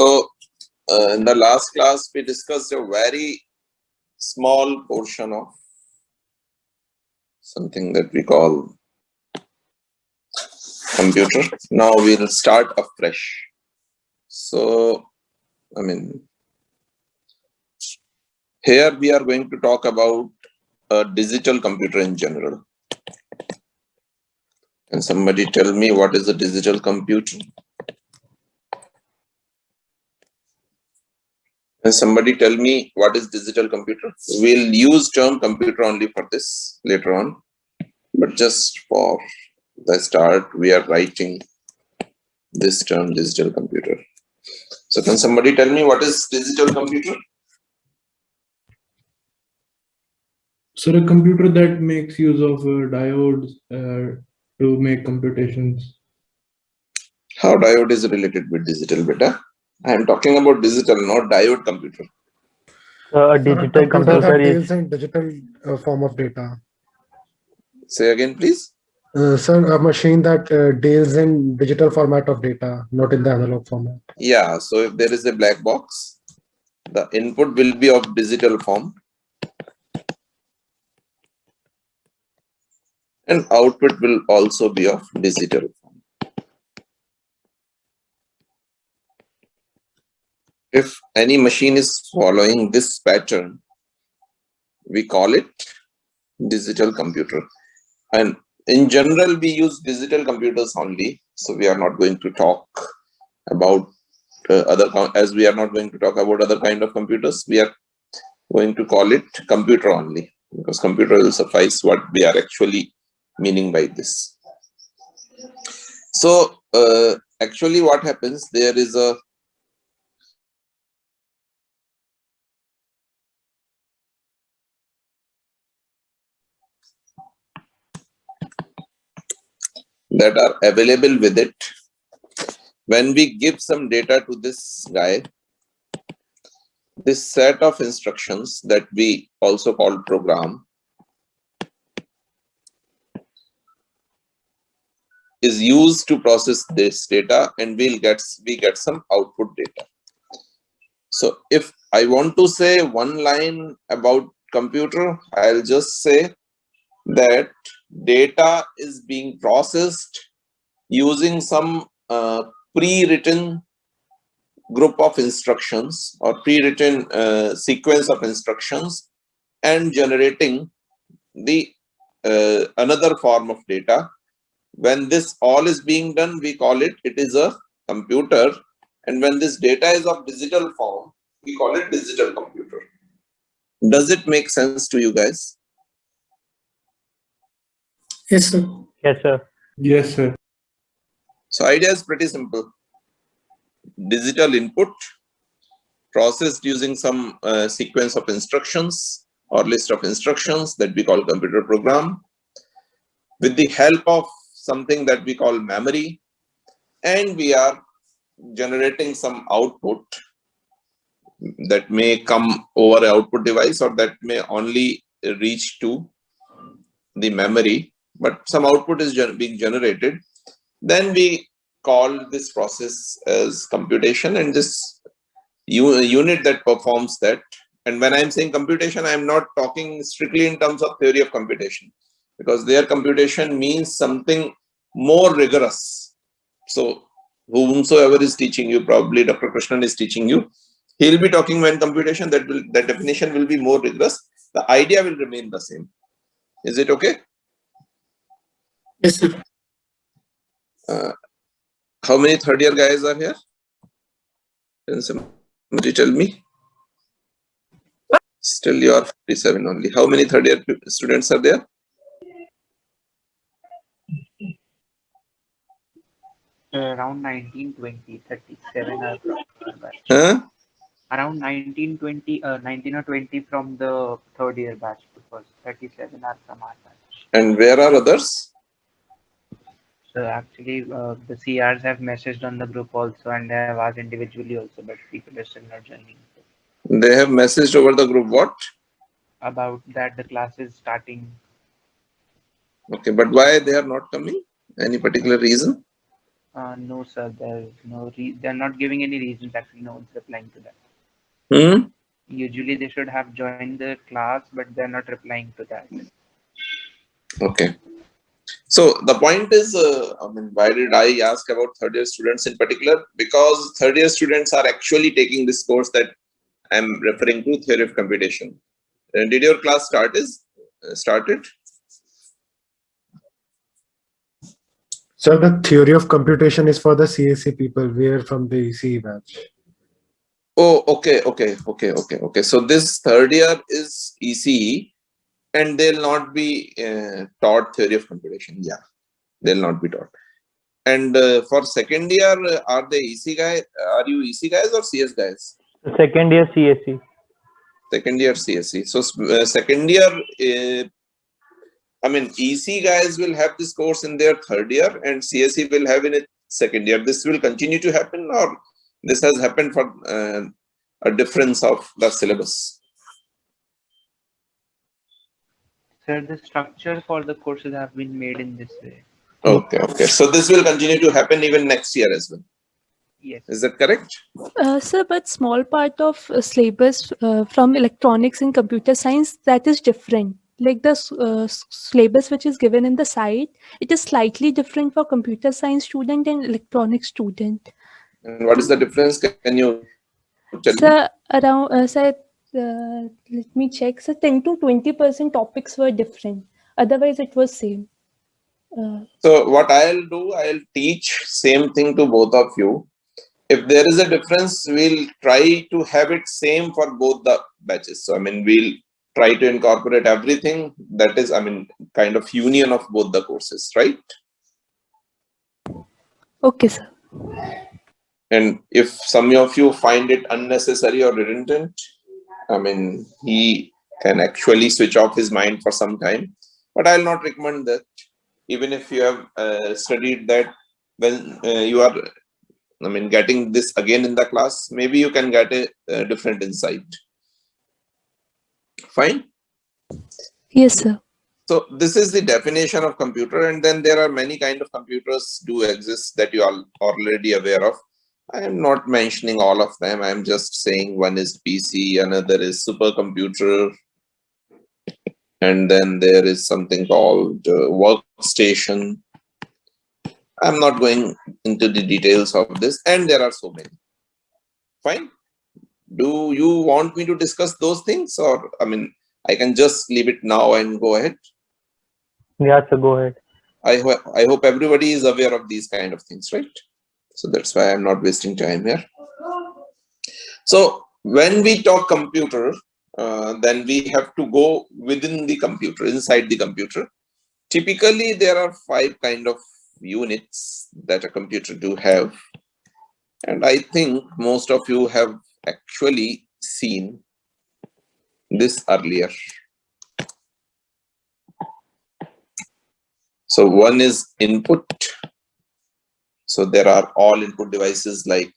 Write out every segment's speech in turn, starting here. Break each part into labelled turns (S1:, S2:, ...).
S1: So in the last class, we discussed a very small portion of something that we call computer. Now we'll start afresh. So, here we are going to talk about a digital computer in general. Can somebody tell me what is a digital computer? Can somebody tell me what is digital computer? We'll use term computer only for this later on, but just for the start, we are writing this term digital computer. So can somebody tell me what is digital computer?
S2: So a computer that makes use of diodes to make computations.
S1: How diode is related with digital, beta? I am talking about digital, not diode computer.
S3: A digital computer
S4: that
S3: is
S4: deals in digital form of data.
S1: Say again, please.
S4: Sir, a machine that deals in digital format of data, not in the analog format.
S1: Yeah, so if there is a black box, the input will be of digital form and output will also be of digital form. If any machine is following this pattern, we call it digital computer. And in general, we use digital computers only. So we are not going to talk about as we are not going to talk about other kind of computers. We are going to call it computer only, because computer will suffice what we are actually meaning by this. So actually what happens, there is a that are available with it. When we give some data to this guy, this set of instructions that we also call program is used to process this data, and we get some output data. So if I want to say one line about computer, I'll just say that data is being processed using some pre-written group of instructions or pre-written sequence of instructions and generating the another form of data. When this all is being done, we call it is a computer, and when this data is of digital form, we call it digital computer. Does it make sense to you guys?
S4: Yes, sir.
S3: yes, sir.
S2: Yes, sir.
S1: So idea is pretty simple. Digital input processed using some sequence of instructions or list of instructions that we call computer program, with the help of something that we call memory, and we are generating some output that may come over an output device or that may only reach to the memory, but some output is being generated. Then we call this process as computation, and this unit that performs that. And when I'm saying computation, I'm not talking strictly in terms of theory of computation, because their computation means something more rigorous. So whomsoever is teaching you, probably Dr. Krishnan is teaching you, he'll be talking when computation, that definition will be more rigorous. The idea will remain the same. Is it okay?
S4: Yes, sir.
S1: How many third year guys are here? Can somebody tell me? Still you are 57 only. How many third year students are there?
S5: Around 1920, 37 are from our batch.
S1: Huh?
S5: Around 1920, 19 or 20 from the third year batch, because 37 are from our batch.
S1: And where are others?
S5: So actually, the CRs have messaged on the group also, and they have asked individually also, but people are still not joining.
S1: They have messaged over the group what?
S5: About that the class is starting.
S1: Okay, but why they are not coming? Any particular reason?
S5: No, sir. There's no they're not giving any reasons. Actually, no one's replying to that.
S1: Hmm?
S5: Usually, they should have joined the class, but they're not replying to that.
S1: Okay. So the point is, why did I ask about third year students in particular? Because third year students are actually taking this course that I'm referring to, theory of computation. Did your class started?
S4: So the theory of computation is for the CSC people. We are from the ECE batch.
S1: Oh, okay. So this third year is ECE, and they'll not be taught theory of computation. Yeah, they'll not be taught. And for second year, are they EC guys? Are you EC guys or CS guys?
S3: Second year CSE.
S1: Second year CSE. So second year, EC guys will have this course in their third year, and CSE will have in its second year. This will continue to happen, or this has happened for a difference of the syllabus?
S5: Sir, the structure for the courses have been made in this way.
S1: Okay. So this will continue to happen even next year as well.
S5: Yes.
S1: Is that correct?
S6: Sir, but small part of syllabus from electronics and computer science, that is different. Like the syllabus which is given in the site, it is slightly different for computer science student and electronics student.
S1: And what is the difference? Can you tell me?
S6: Sir, around sir, let me check. So 10 to 20% topics were different. Otherwise, it was same.
S1: So what I'll do, I'll teach same thing to both of you. If there is a difference, we'll try to have it same for both the batches. So we'll try to incorporate everything. That is, kind of union of both the courses, right?
S6: Okay, sir.
S1: And if some of you find it unnecessary or redundant, he can actually switch off his mind for some time. But I'll not recommend that. Even if you have studied that, when you are getting this again in the class, maybe you can get a different insight. Fine.
S6: Yes, sir.
S1: So this is the definition of computer, and then there are many kind of computers do exist that you are already aware of. I am not mentioning all of them. I am just saying one is PC, another is supercomputer, and then there is something called workstation. I'm not going into the details of this, and there are so many. Fine. Do you want me to discuss those things, or I can just leave it now and go ahead?
S3: Yeah, sir, go ahead.
S1: I hope everybody is aware of these kind of things, right? So that's why I'm not wasting time here. So when we talk computer, then we have to go within the computer, inside the computer. Typically, there are 5 kind of units that a computer do have. And I think most of you have actually seen this earlier. So one is input. So there are all input devices like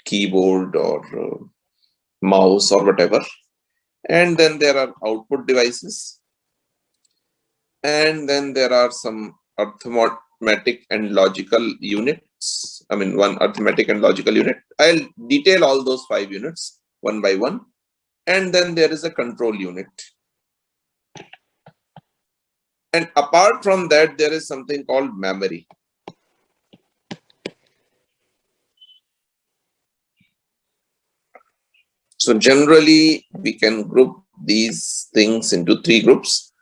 S1: keyboard or mouse or whatever. And then there are output devices. And then there are some arithmetic and logical units. One arithmetic and logical unit. I'll detail all those 5 units one by one. And then there is a control unit. And apart from that, there is something called memory. So generally, we can group these things into 3 groups.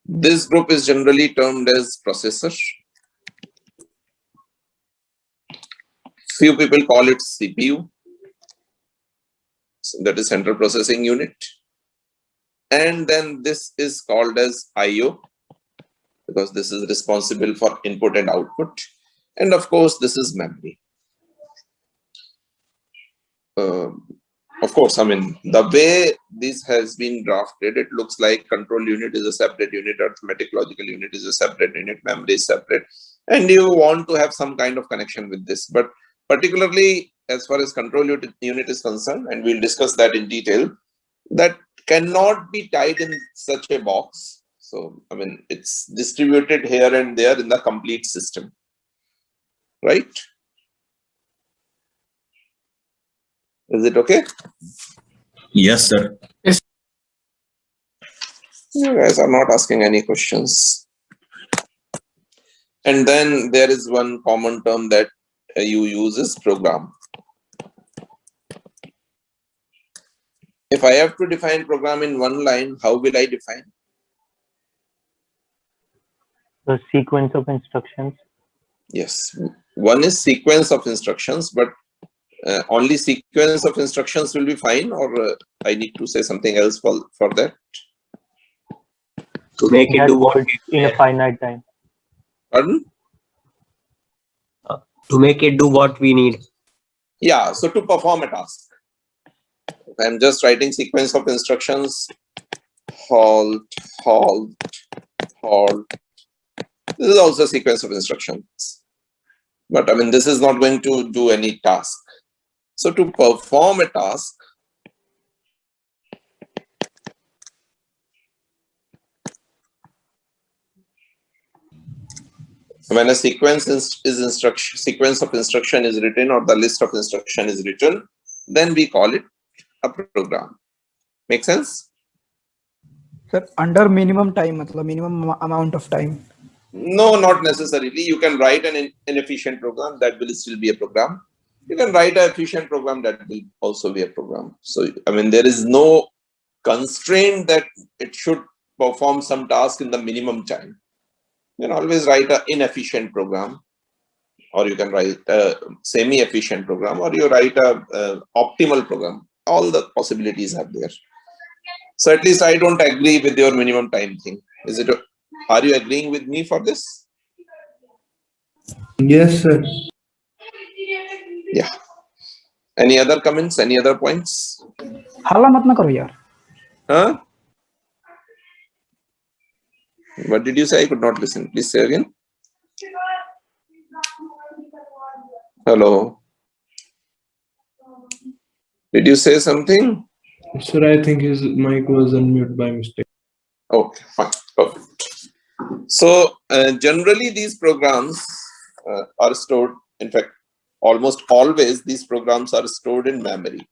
S1: This group is generally termed as processor. Few people call it CPU. So that is central processing unit. And then this is called as IO, because this is responsible for input and output. And of course, this is memory. Of course, the way this has been drafted, it looks like control unit is a separate unit, arithmetic logical unit is a separate unit, memory is separate, and you want to have some kind of connection with this. But particularly as far as control unit is concerned, and we'll discuss that in detail, that cannot be tied in such a box. So, it's distributed here and there in the complete system. right? Is it okay?
S7: Yes, sir.
S1: You guys are not asking any questions. And then there is one common term that you use is program. If I have to define program in one line, how will I define?
S3: The sequence of instructions.
S1: Yes, one is sequence of instructions, but only sequence of instructions will be fine, or I need to say something else for that?
S7: To make it
S3: That
S7: do what
S3: works in a finite time.
S1: Pardon?
S7: to make it do what we need.
S1: Yeah, so to perform a task. I'm just writing sequence of instructions, halt, halt, halt. This is also a sequence of instructions. But I mean, this is not going to do any task. So to perform a task, when a sequence sequence of instruction is written, or the list of instruction is written, then we call it a program. Make sense?
S8: Sir, under minimum time, matlab minimum amount of time.
S1: No, not necessarily. You can write an inefficient program, that will still be a program. You can write an efficient program, that will also be a program. So, I mean, there is no constraint that it should perform some task in the minimum time. You can always write an inefficient program, or you can write a semi-efficient program, or you write a optimal program. All the possibilities are there. So at least I don't agree with your minimum time thing. Is it? Are you agreeing with me for this?
S2: Yes, sir.
S1: Yeah. Any other comments? Any other points?
S8: हल्ला मत ना करो यार.
S1: Huh? What did you say? I could not listen. Please say again. Hello. Did you say something?
S2: Sir, I think his mic was unmuted by mistake.
S1: Okay, fine. Perfect. So generally these programs are stored, in fact, almost always these programs are stored in memory.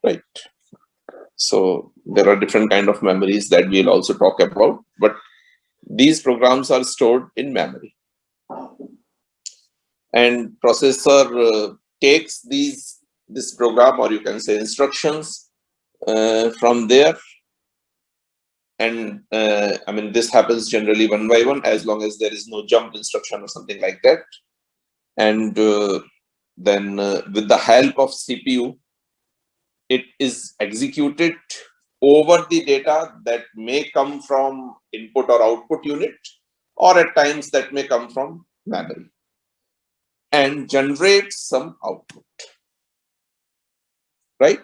S1: Right. So there are different kind of memories that we'll also talk about, but these programs are stored in memory. And processor takes this program, or you can say instructions, from there. And I mean, this happens generally one by one, as long as there is no jump instruction or something like that. And then with the help of CPU, it is executed over the data that may come from input or output unit, or at times that may come from memory, and generates some output. Right?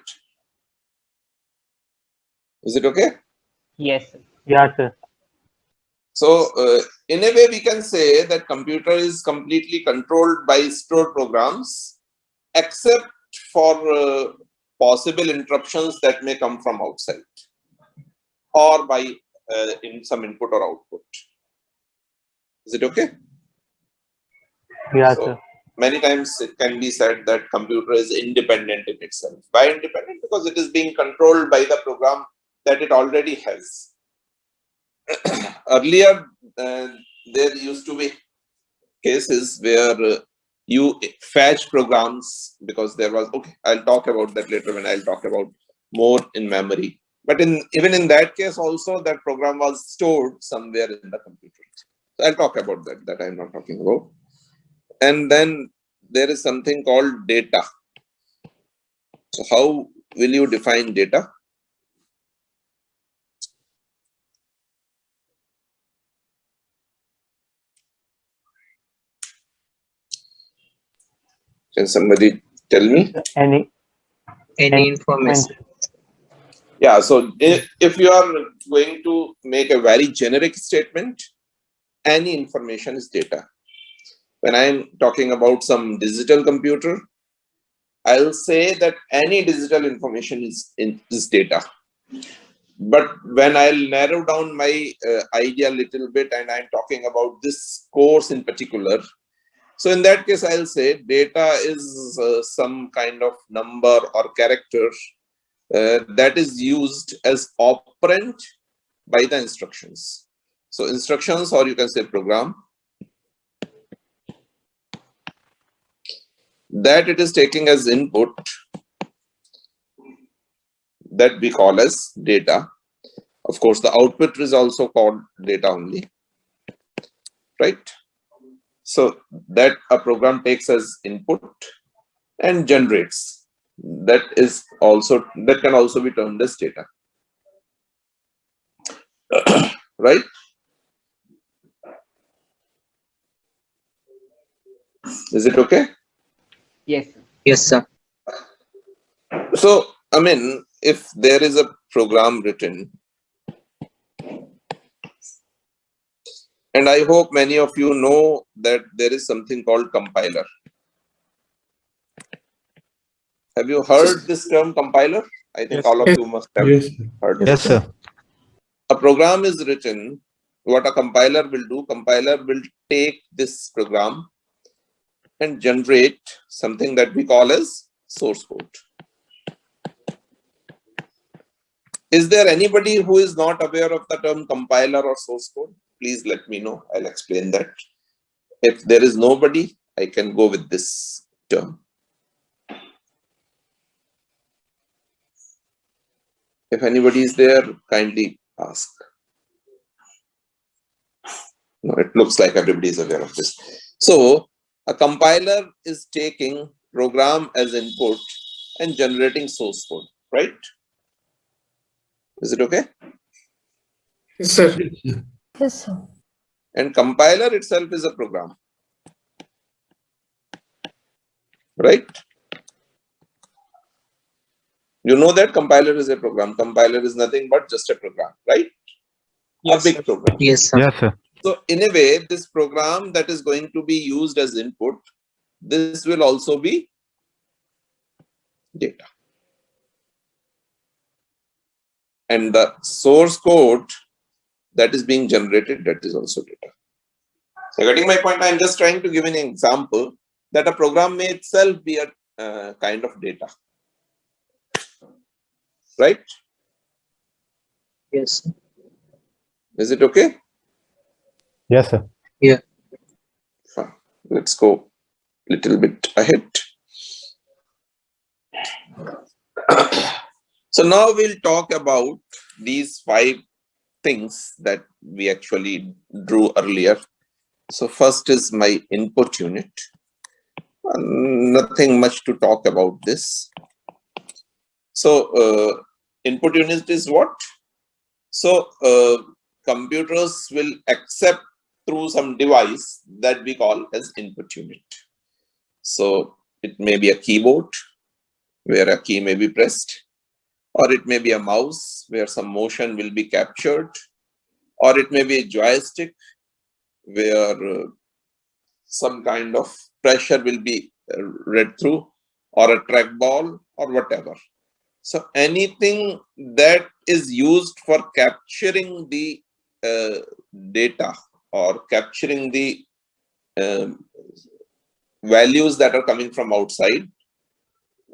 S1: Is it okay?
S5: Yes, sir.
S3: Yeah, sir.
S1: So in a way, we can say that computer is completely controlled by stored programs, except for possible interruptions that may come from outside, or by in some input or output. Is it okay?
S3: Yeah,
S1: So
S3: sir.
S1: many times it can be said that computer is independent in itself. Why independent? Because it is being controlled by the program that it already has. Earlier, there used to be cases where you fetch programs, because there was, okay, I'll talk about that later when I'll talk about more in memory. But even in that case also, that program was stored somewhere in the computer. So I'll talk about that I'm not talking about. And then there is something called data. So how will you define data? Can somebody tell me?
S3: Any
S7: Information.
S1: Yeah, so if you are going to make a very generic statement, any information is data. When I'm talking about some digital computer, I'll say that any digital information is data. But when I'll narrow down my idea a little bit and I'm talking about this course in particular, so in that case, I'll say data is some kind of number or character that is used as operand by the instructions. So instructions, or you can say program, that it is taking as input, that we call as data. Of course, the output is also called data only, right? So that a program takes as input and generates. That can also be termed as data, right? Is it okay?
S5: Yes.
S7: Yes, sir.
S1: So, I mean, if there is a program written, and I hope many of you know that there is something called compiler. Have you heard this term compiler? I think all of you must have
S2: Yes, sir.
S1: heard
S7: Yes,
S1: this term.
S7: sir.
S1: A program is written. What a compiler will do, compiler will take this program and generate something that we call as source code. Is there anybody who is not aware of the term compiler or source code? Please let me know. I'll explain that. If there is nobody, I can go with this term. If anybody is there, kindly ask. No, it looks like everybody is aware of this. So, a compiler is taking program as input and generating source code, right? Is it okay?
S4: Yes, sir.
S6: Yes, sir.
S1: And compiler itself is a program, right? You know that compiler is a program. Compiler is nothing but just a program, right?
S8: Yes,
S1: A big
S8: sir.
S1: program.
S7: Yes, sir.
S9: Yes, sir.
S1: So in a way, this program that is going to be used as input, this will also be data. And the source code that is being generated, that is also data. So getting my point, I'm just trying to give an example that a program may itself be a kind of data, right?
S7: Yes.
S1: Is it okay?
S9: Yes, sir.
S7: Yeah.
S1: Fine. Let's go a little bit ahead. So now we'll talk about these 5 things that we actually drew earlier. So first is my input unit. Nothing much to talk about this. So input unit is what? So computers will accept through some device that we call as input unit. So it may be a keyboard where a key may be pressed, or it may be a mouse where some motion will be captured, or it may be a joystick where some kind of pressure will be read through, or a trackball, or whatever. So anything that is used for capturing the data or capturing the values that are coming from outside,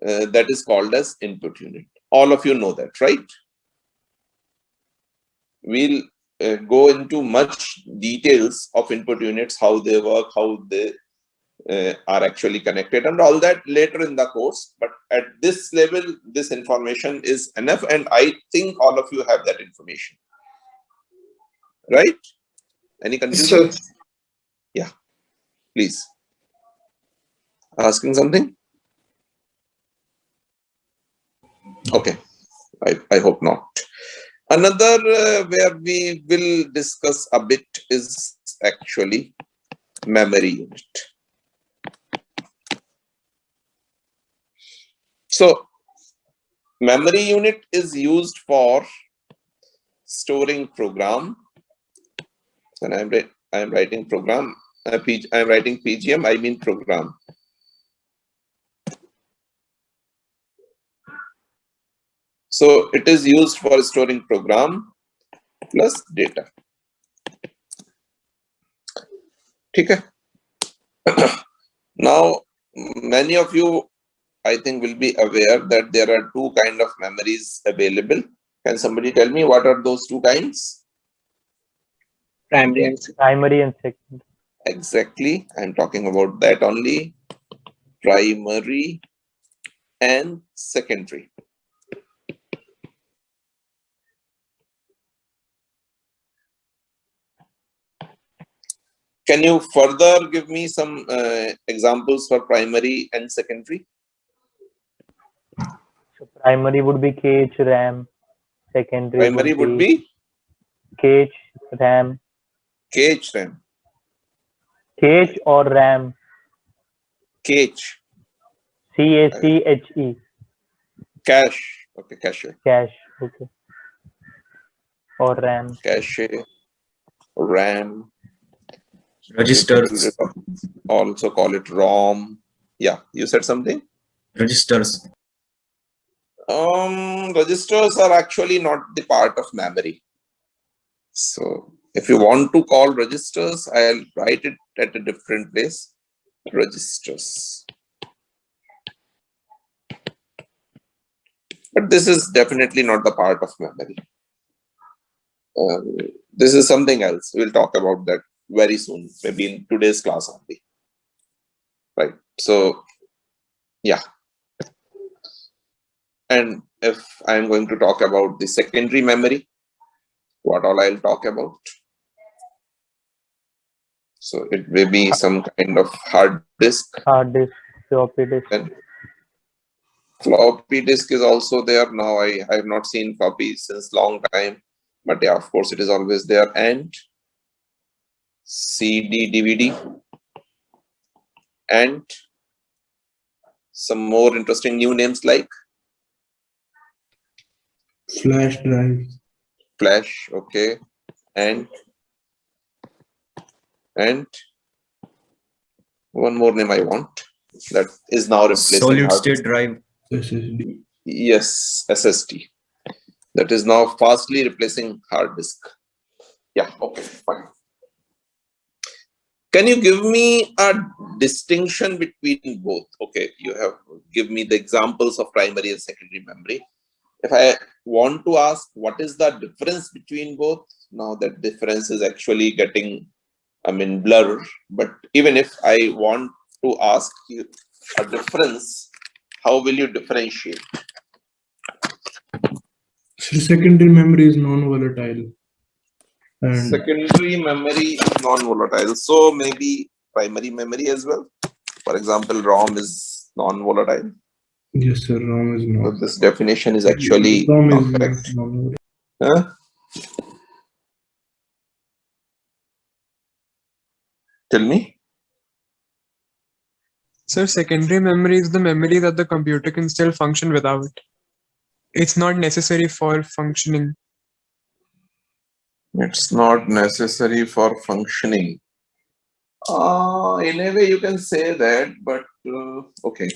S1: that is called as input unit. All of you know that, right? We'll go into much details of input units, how they work, how they are actually connected, and all that later in the course. But at this level, this information is enough, and I think all of you have that information, right? Any confusion?
S4: Yes, sir.
S1: Yeah, please. Asking something? Okay, I hope not. Another where we will discuss a bit is actually memory unit. So memory unit is used for storing program. And I'm writing program. I'm writing PGM. I mean program. So it is used for storing program plus data. Okay. Now, many of you, I think, will be aware that there are two kinds of memories available. Can somebody tell me what are those two kinds?
S7: Primary and
S3: Primary and secondary.
S1: Exactly. I'm talking about that only. Primary and secondary. Can you further give me some examples for primary and secondary?
S3: So primary would be cache, RAM. Secondary
S1: Primary would be
S3: cache, RAM.
S1: cache RAM.
S3: Cache or RAM.
S1: Cache.
S3: CACHE.
S1: Cache. Okay, cache.
S3: Cache. Okay. Or RAM.
S1: Cache. RAM.
S7: registers.
S1: Also call it ROM. Yeah, you said something?
S7: Registers.
S1: Registers are actually not the part of memory. So if you want to call registers, I'll write it at a different place. Registers. But this is definitely not the part of memory. This is something else. We'll talk about that very soon, maybe in today's class only. Right. So, yeah. And if I'm going to talk about the secondary memory, what all I'll talk about. So it may be some kind of hard disk.
S3: Hard disk, floppy disk.
S1: And floppy disk is also there now. I have not seen floppy since long time, but yeah, of course it is always there. And CD, DVD, and some more interesting new names like
S2: Flash drive.
S1: flash. Okay, and one more name I want that is now replacing
S7: Solid
S1: hard
S7: state
S1: disk.
S7: drive.
S2: SSD.
S1: Yes, SSD. That is now fastly replacing hard disk. Yeah, okay, fine. Can you give me a distinction between both? Okay, you have give me the examples of primary and secondary memory. If I want to ask what is the difference between both, now that difference is actually getting, blur. But even if I want to ask you a difference, how will you differentiate?
S2: So secondary memory is non-volatile. And
S1: Secondary memory is non-volatile. So maybe primary memory as well. For example, ROM is non-volatile.
S2: yes, sir, ROM is
S1: So
S2: not.
S1: this definition is actually
S2: ROM
S1: not
S2: is
S1: correct.
S2: non-volatile.
S1: Huh? Tell me.
S10: Sir, secondary memory is the memory that the computer can still function without. It's not necessary for functioning.
S1: It's not necessary for functioning. In a way you can say that, but okay.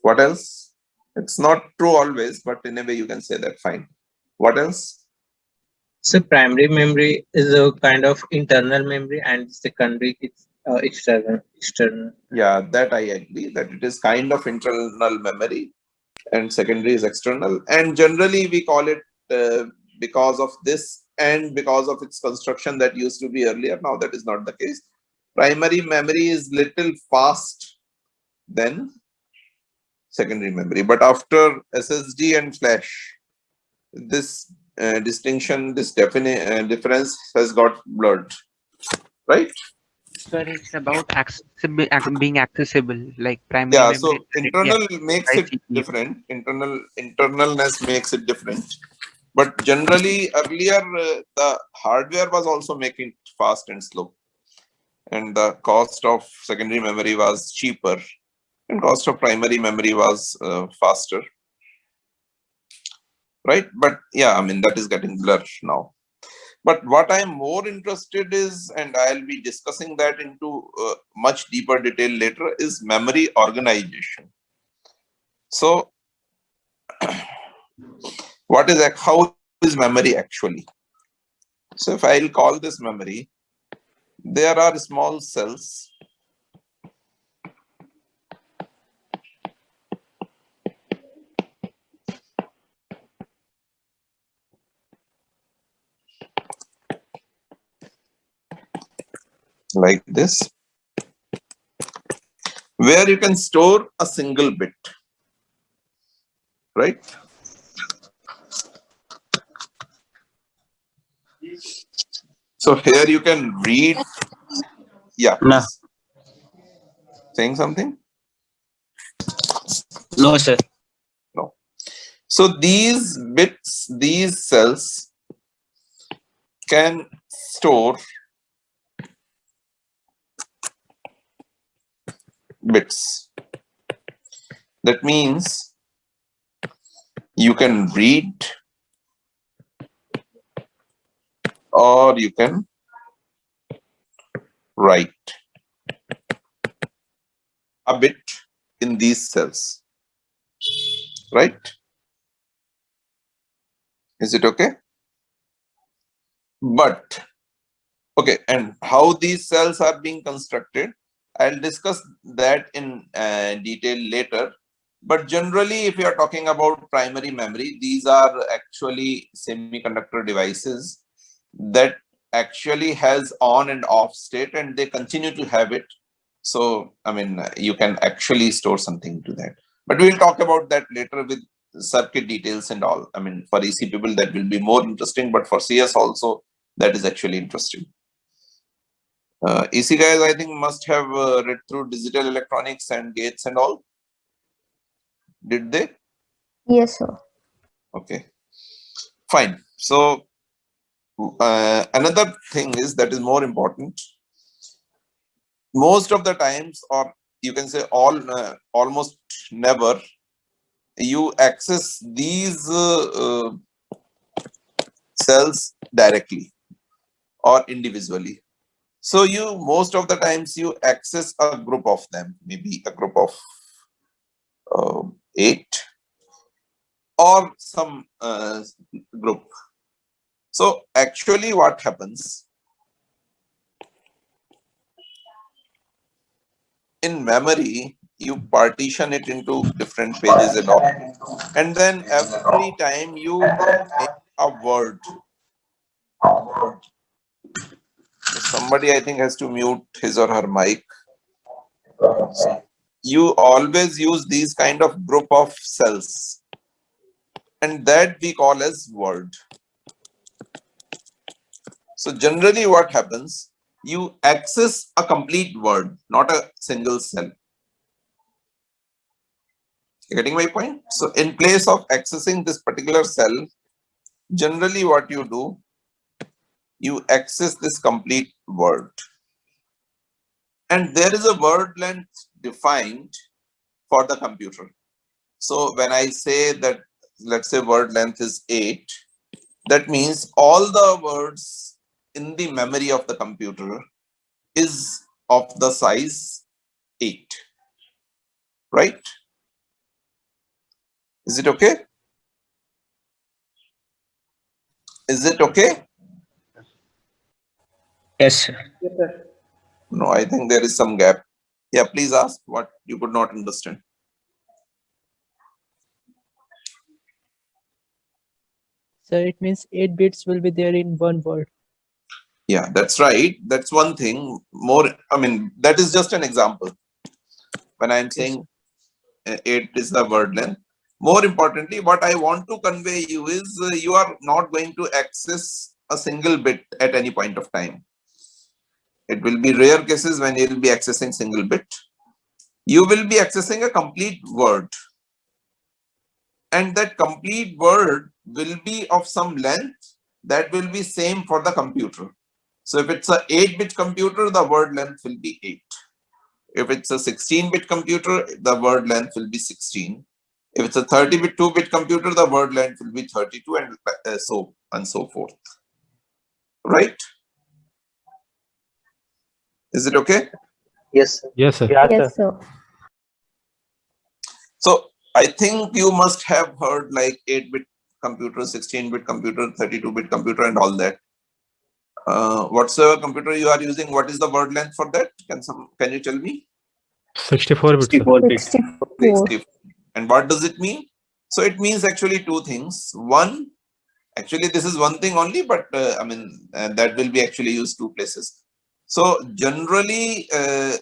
S1: What else? It's not true always, but in a way you can say that. Fine. What else?
S7: So primary memory is a kind of internal memory and secondary is external.
S1: Yeah, that I agree that it is kind of internal memory and secondary is external. And generally we call it because of this and because of its construction that used to be earlier. Now that is not the case. Primary memory is little fast than secondary memory. But after SSD and flash, this distinction, this difference has got blurred, right?
S5: Sir, it's about being accessible, like primary
S1: Yeah,
S5: memory
S1: so
S5: is directly
S1: internal
S5: accessible
S1: makes
S5: by
S1: it
S5: CPU.
S1: different. Internalness makes it different. But generally, earlier the hardware was also making it fast and slow, and the cost of secondary memory was cheaper, and cost of primary memory was faster, right? But yeah, that is getting blurred now. But what I'm more interested is, and I'll be discussing that into much deeper detail later, is memory organization. So How is memory actually? So if I'll call this memory, there are small cells like this, where you can store a single bit, right? So here you can read. Yeah,
S11: No.
S1: please. Saying something?
S11: No, sir.
S1: No. So these bits, these cells can store bits. That means you can read or you can write a bit in these cells, right? Is it okay? But, okay, and how these cells are being constructed, I'll discuss that in detail later. But generally, if you are talking about primary memory, these are actually semiconductor devices that actually has on and off state, and they continue to have it. So, I mean, you can actually store something to that. But we'll talk about that later with circuit details and all. I mean, for EC people, that will be more interesting, but for CS also, that is actually interesting. EC guys, I think, must have read through digital electronics and gates and all. Did they?
S12: Yes, sir.
S1: Okay, fine. So another thing is that is more important. Most of the times, or you can say almost never, you access these cells directly or individually. So you most of the times you access a group of them, maybe a group of 8 or some group. So actually what happens in memory, you partition it into different pages and all, and then every time you make a word, somebody I think has to mute his or her mic. You always use these kind of group of cells, and that we call as word. So generally what happens, you access a complete word, not a single cell. You getting my point? So in place of accessing this particular cell, generally what you do, you access this complete word. And there is a word length defined for the computer. So when I say that, let's say word length is 8, that means all the words in the memory of the computer is of the size 8, right? Is it okay? Is it okay?
S11: Yes, sir.
S8: Yes, sir.
S1: No, I think there is some gap. Yeah, please ask what you could not understand.
S13: So it means 8 bits will be there in one word.
S1: Yeah, that's right. That's one thing. More, I mean, that is just an example. When I'm saying 8 is the word length. More importantly, what I want to convey you is you are not going to access a single bit at any point of time. It will be rare cases when you will be accessing single bit. You will be accessing a complete word. And that complete word will be of some length that will be same for the computer. So if it's a 8-bit computer, the word length will be 8. If it's a 16-bit computer, the word length will be 16. If it's a 30-bit 2-bit computer, the word length will be 32, and so on and so forth. Right? Is it okay?
S11: Yes, sir.
S9: Yes, sir.
S3: Yeah,
S12: Yes,
S3: sir.
S12: sir.
S1: So I think you must have heard like 8-bit computer, 16-bit computer, 32-bit computer, and all that. Whatsoever computer you are using, what is the word length for that? Can you tell me?
S9: 64 bits.
S11: 64 bits.
S6: 64.
S1: And what does it mean? So it means actually two things. One, actually this is one thing only, but that will be actually used two places. So generally, the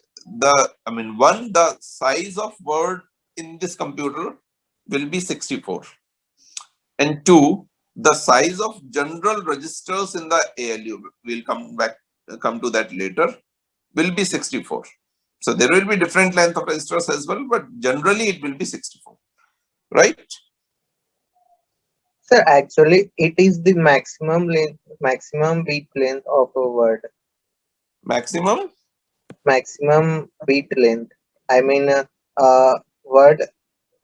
S1: size of word in this computer will be 64. And two, the size of general registers in the ALU, we'll come to that later, will be 64. So there will be different length of registers as well, but generally it will be 64, right?
S7: Sir, actually, it is the maximum bit length of a word.
S1: Maximum
S7: Bit length. I mean, word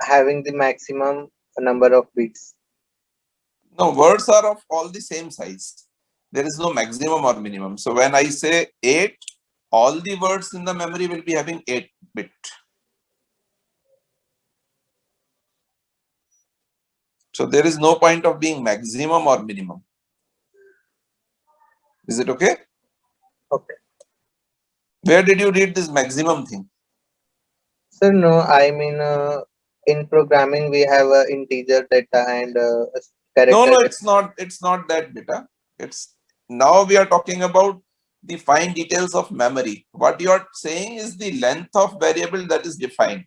S7: having the maximum number of bits.
S1: No, words are of all the same size. There is no maximum or minimum. So when I say 8, all the words in the memory will be having 8-bit. So there is no point of being maximum or minimum. Is it okay?
S7: Okay.
S1: Where did you read this maximum thing?
S7: Sir, no, I mean, in programming we have integer data and character.
S1: No, it's not that data. It's now we are talking about the fine details of memory. What you are saying is the length of variable that is defined.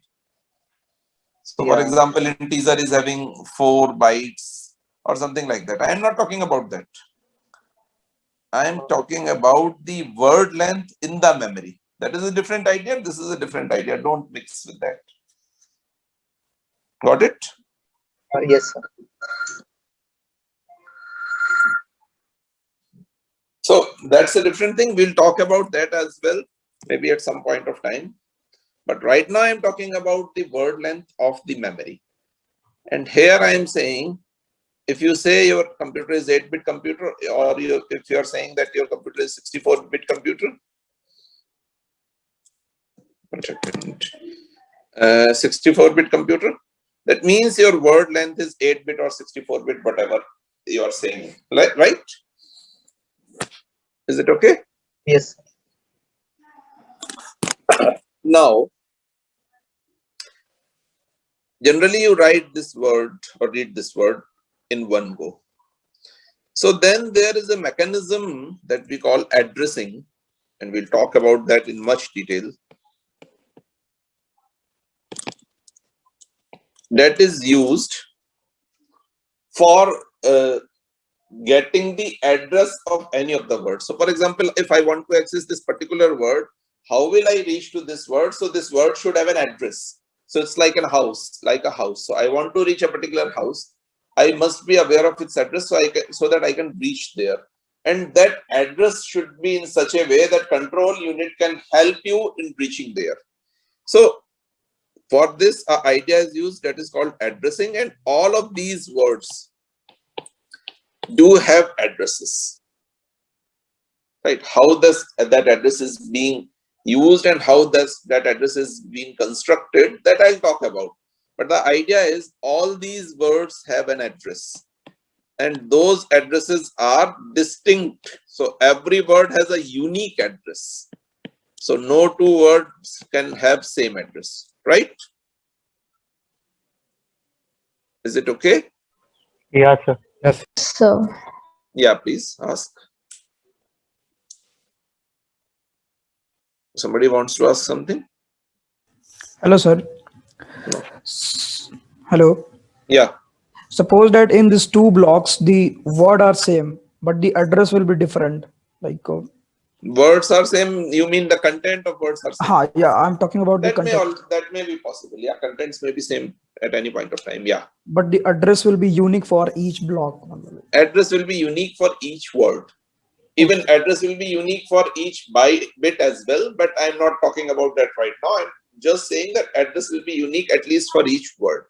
S1: So for example, integer is having 4 bytes or something like that. I am not talking about that. I am talking about the word length in the memory. That is a different idea. This is a different idea. Don't mix with that. Got it?
S7: Yes, sir.
S1: So that's a different thing. We'll talk about that as well, maybe at some point of time. But right now I'm talking about the word length of the memory. And here I am saying, if you say your computer is 8-bit computer, or if you're saying that your computer is 64-bit computer, 64-bit computer, that means your word length is 8-bit or 64-bit, whatever you are saying, right? Is it okay?
S7: Yes.
S1: Now, generally you write this word or read this word in one go. So then there is a mechanism that we call addressing, and we'll talk about that in much detail. That is used for getting the address of any of the words. So for example, if I want to access this particular word, how will I reach to this word? So this word should have an address. So it's like a house. So I want to reach a particular house. I must be aware of its address so that I can reach there. And that address should be in such a way that control unit can help you in reaching there. So for this, an idea is used that is called addressing, and all of these words do have addresses, right? How does that address is being used and how does that address is being constructed, that I'll talk about. But the idea is all these words have an address, and those addresses are distinct. So every word has a unique address. So no two words can have same address, right? Is it okay?
S3: Yeah, sir.
S9: Yes.
S6: So,
S1: Yeah, please ask. Somebody wants to ask something?
S8: Hello, sir.
S1: No.
S8: Hello.
S1: Yeah.
S8: Suppose that in these two blocks, the word are same, but the address will be different. Like,
S1: Words are same. You mean the content of words are same?
S8: yeah, I'm talking about the content.
S1: That may be possible. Yeah, contents may be same at any point of time. Yeah.
S8: But the address will be unique for each block.
S1: Address will be unique for each word. Even address will be unique for each bit as well. But I'm not talking about that right now. I'm just saying that address will be unique at least for each word,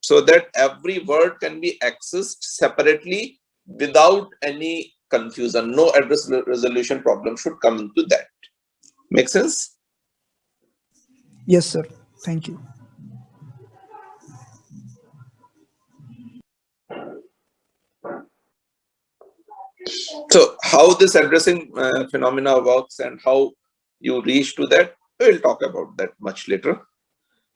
S1: so that every word can be accessed separately without any confusion. No address resolution problem should come into that. Make sense?
S8: Yes, sir. Thank you.
S1: So how this addressing phenomena works and how you reach to that, we'll talk about that much later.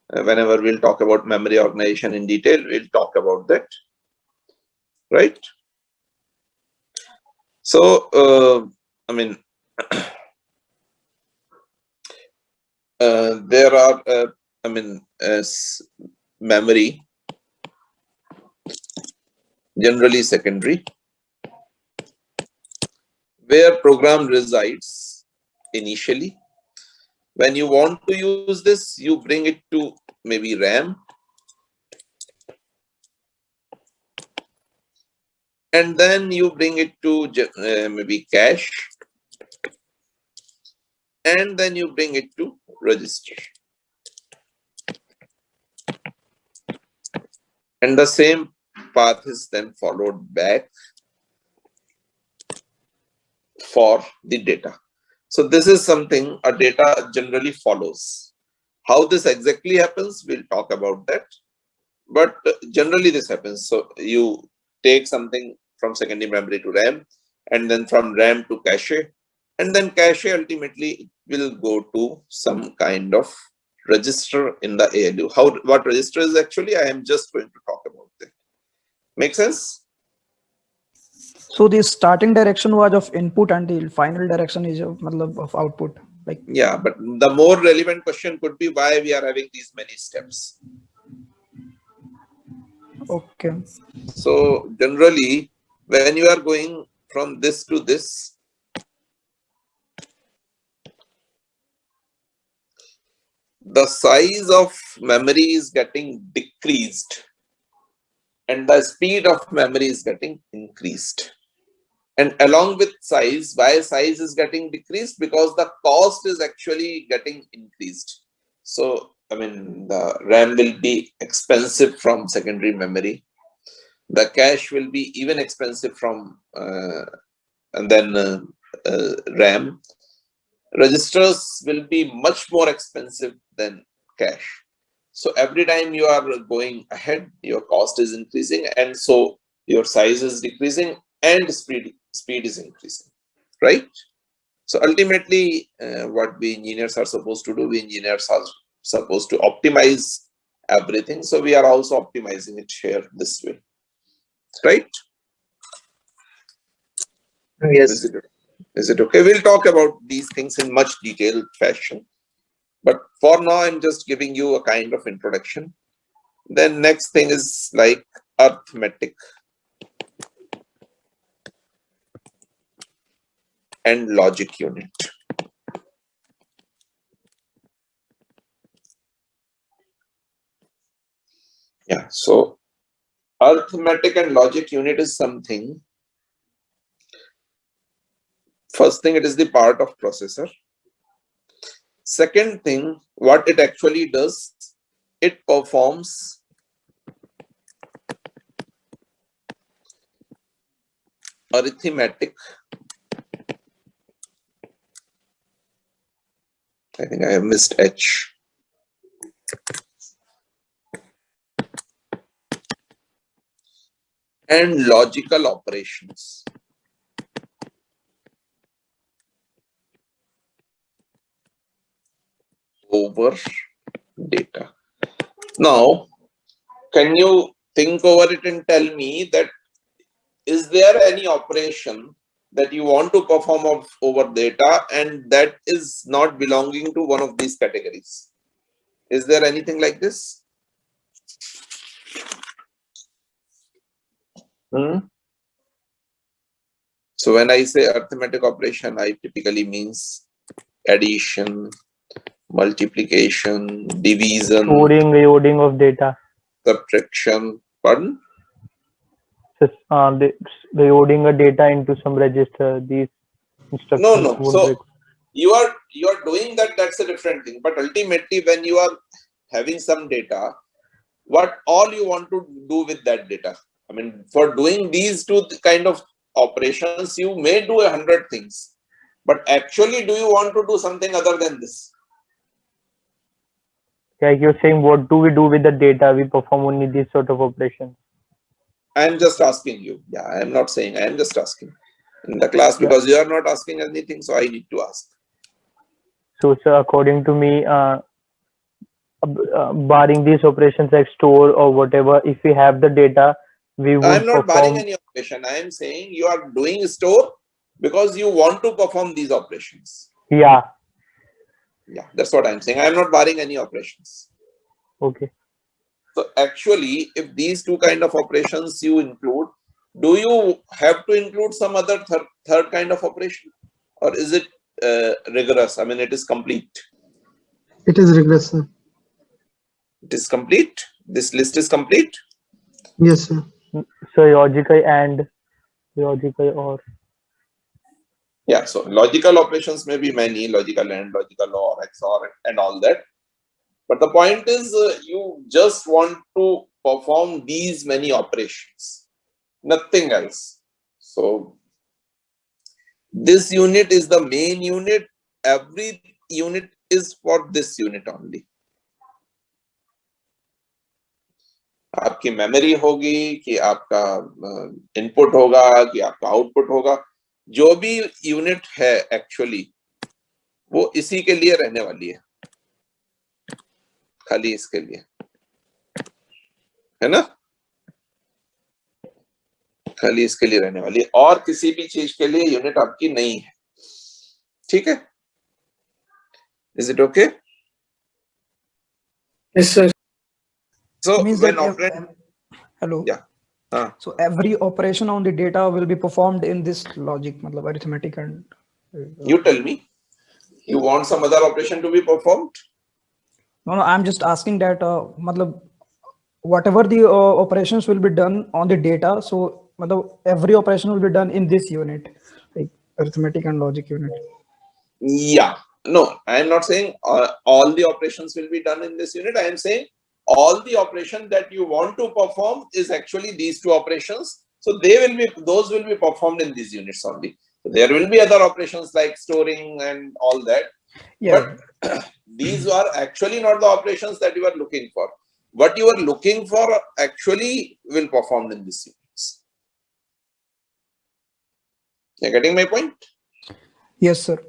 S1: Whenever we'll talk about memory organization in detail, we'll talk about that, right? So, I mean, there are, memory, generally secondary, where program resides initially. When you want to use this, you bring it to maybe RAM, and then you bring it to maybe cache, and then you bring it to register. And the same path is then followed back for the data. So this is something a data generally follows. How this exactly happens, we'll talk about that. But generally this happens. So you take something from secondary memory to RAM, and then from RAM to cache, and then cache ultimately will go to some kind of register in the ALU. What register is actually, I am just going to talk about that. Make sense?
S8: So the starting direction was of input and the final direction is of output. Like,
S1: yeah, but the more relevant question could be why we are having these many steps.
S8: okay.
S1: So generally, when you are going from this to this, the size of memory is getting decreased and the speed of memory is getting increased. And along with size, why size is getting decreased? Because the cost is actually getting increased. So, I mean, the RAM will be expensive from secondary memory. The cache will be even expensive from and then RAM. Registers will be much more expensive than cache. So every time you are going ahead, your cost is increasing, and so your size is decreasing and speed is increasing, right? So ultimately, what we engineers are supposed to do, we engineers are supposed to optimize everything. So we are also optimizing it here this way, right?
S7: Yes.
S1: Is it okay? We'll talk about these things in much detailed fashion. But for now, I'm just giving you a kind of introduction. Then next thing is like arithmetic and logic unit. Yeah, so arithmetic and logic unit is something. First thing, it is the part of processor. Second thing, what it actually does, it performs arithmetic. I think I have missed H. And logical operations. Over data. Now, can you think over it and tell me that is there any operation that you want to perform over data and that is not belonging to one of these categories? Is there anything like this? So when I say arithmetic operation, I typically means addition, multiplication, division,
S3: Storing, reloading of data.
S1: subtraction. Pardon?
S3: Just reloading a data into some register. These instructions
S1: No.
S3: would
S1: So
S3: be.
S1: you are doing that. That's a different thing. But ultimately, when you are having some data, what all you want to do with that data? I mean, for doing these two kind of operations, you may do 100 things, but actually, do you want to do something other than this?
S3: Like you're saying, what do we do with the data? We perform only these sort of operations.
S1: I am just asking you. Yeah, I am not saying. I am just asking. in the class, because you are not asking anything, so I need to ask.
S3: So, sir, according to me, barring these operations like store or whatever, if we have the data, we
S1: I
S3: would
S1: am not barring
S3: perform.
S1: any operation. I am saying you are doing store because you want to perform these operations.
S3: Yeah.
S1: Yeah, that's what I'm saying. I am not barring any operations.
S3: Okay.
S1: So actually, if these two kind of operations you include, do you have to include some other third kind of operation, or is it rigorous? I mean, it is complete.
S11: It is rigorous, sir.
S1: It is complete. This list is complete.
S11: Yes, sir.
S3: So logical and logical or.
S1: Yeah. So logical operations may be many, logical and, logical or, XOR, and all that. But the point is, you just want to perform these many operations, nothing else. So this unit is the main unit. Every unit is for this unit only. आपकी memory होगी कि आपका input होगा कि आपका output होगा, जो भी यूनिट है एक्चुअली वो इसी के लिए रहने वाली है, खाली इसके लिए, है ना, खाली इसके लिए रहने वाली है, और किसी भी चीज के लिए यूनिट आपकी नहीं है. ठीक है? Is it okay?
S11: Yes, sir.
S8: So means that hello.
S1: Yeah.
S8: So every operation on the data will be performed in this logic, matlab arithmetic and.
S1: You tell me. You want some other operation to be performed?
S8: No, I'm just asking that. Matlab, whatever the operations will be done on the data, so matlab, every operation will be done in this unit, like arithmetic and logic unit.
S1: Yeah. No, I am not saying all the operations will be done in this unit. I am saying all the operation that you want to perform is actually these two operations. So those will be performed in these units only. So there will be other operations like storing and all that. Yeah. But these are actually not the operations that you are looking for. What you are looking for actually will perform in these units. You're getting my point?
S8: Yes, sir.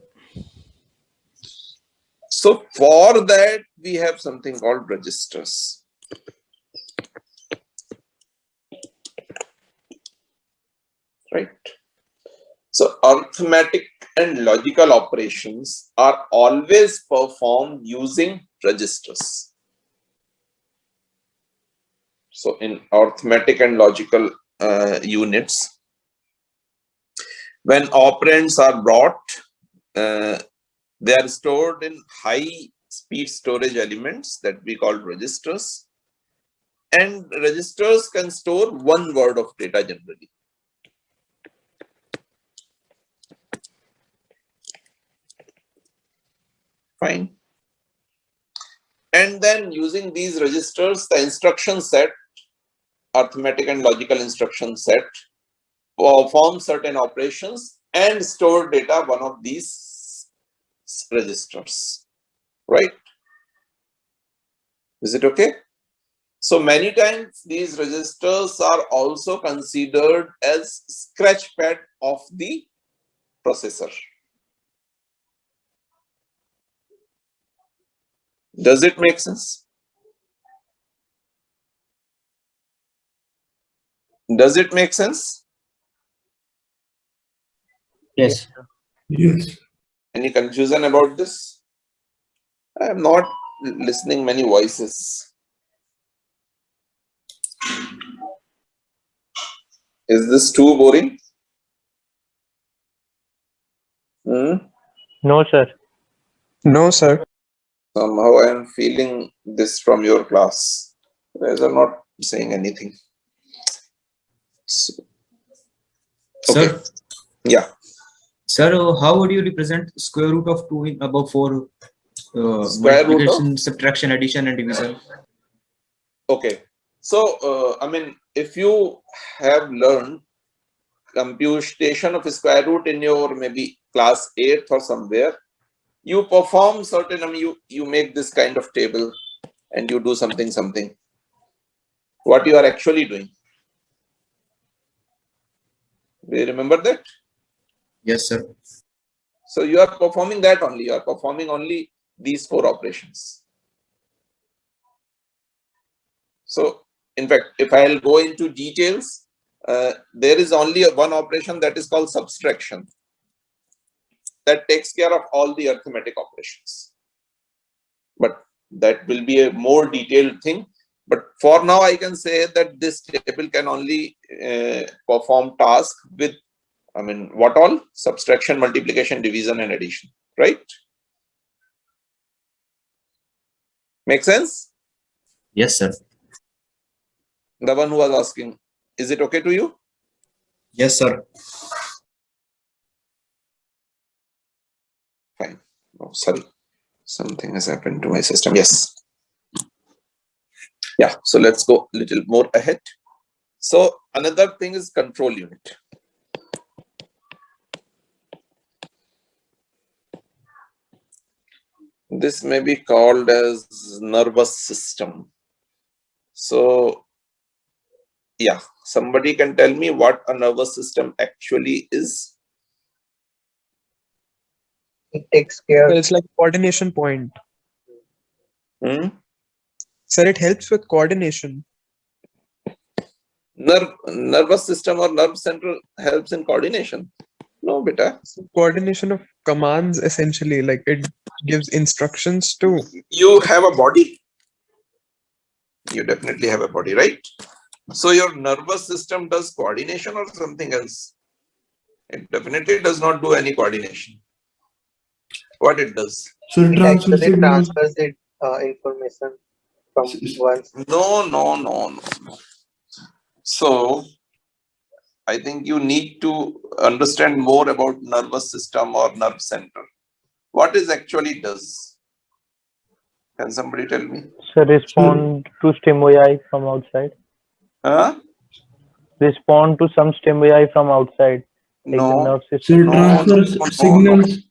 S1: So for that, we have something called registers. Right? So arithmetic and logical operations are always performed using registers. So in arithmetic and logical units, when operands are brought, they are stored in high speed storage elements that we call registers, and registers can store one word of data generally. Fine. And then using these registers, the instruction set, arithmetic and logical instruction set, perform certain operations and store data one of these registers, right? Is it okay? So many times these registers are also considered as scratch pad of the processor. Does it make sense? Does it make sense?
S2: Yes. Yes.
S1: Any confusion about this? I am not listening many voices. Is this too boring?
S3: No, sir.
S10: No, sir.
S1: Somehow I am feeling this from your class. You guys are not saying anything. So, okay.
S12: Sir?
S1: Yeah.
S12: Sir, how would you represent square root of 2 in above 4?
S1: Square root of?
S12: Multiplication, subtraction, addition, and division.
S1: Okay. So, I mean, if you have learned computation of square root in your maybe class 8th or somewhere, you perform certain, I mean, you make this kind of table and you do something. What you are actually doing? Do you remember that?
S12: Yes, sir.
S1: So you are performing that only. You are performing only these 4 operations. So in fact, if I'll go into details, there is only one operation that is called subtraction that takes care of all the arithmetic operations. But that will be a more detailed thing. But for now, I can say that this table can only perform task with, what all? Subtraction, multiplication, division, and addition, right? Make sense?
S12: Yes, sir.
S1: The one who was asking, is it okay to you?
S12: Yes, sir.
S1: Fine. Oh, sorry. Something has happened to my system. Yes. Yeah. So let's go a little more ahead. So another thing is control unit. This may be called as nervous system. So yeah, somebody can tell me what a nervous system actually is?
S7: It takes care.
S10: So it's like a coordination point. Sir, it helps with coordination.
S1: Nervous system or nerve center helps in coordination? No, beta.
S10: Coordination of commands, essentially, like it gives instructions to.
S1: You have a body. You definitely have a body, right? So your nervous system does coordination or something else? It definitely does not do any coordination. What it does?
S2: So it
S7: It
S2: transfers
S7: actually
S2: signals.
S7: transfers the information from one.
S1: No. So I think you need to understand more about nervous system or nerve center. What it actually does? Can somebody tell me?
S3: So respond to stimuli from outside.
S1: Huh?
S3: Respond to some stimuli from outside, like the
S1: No.
S3: nerve
S2: So
S3: system.
S2: it transfers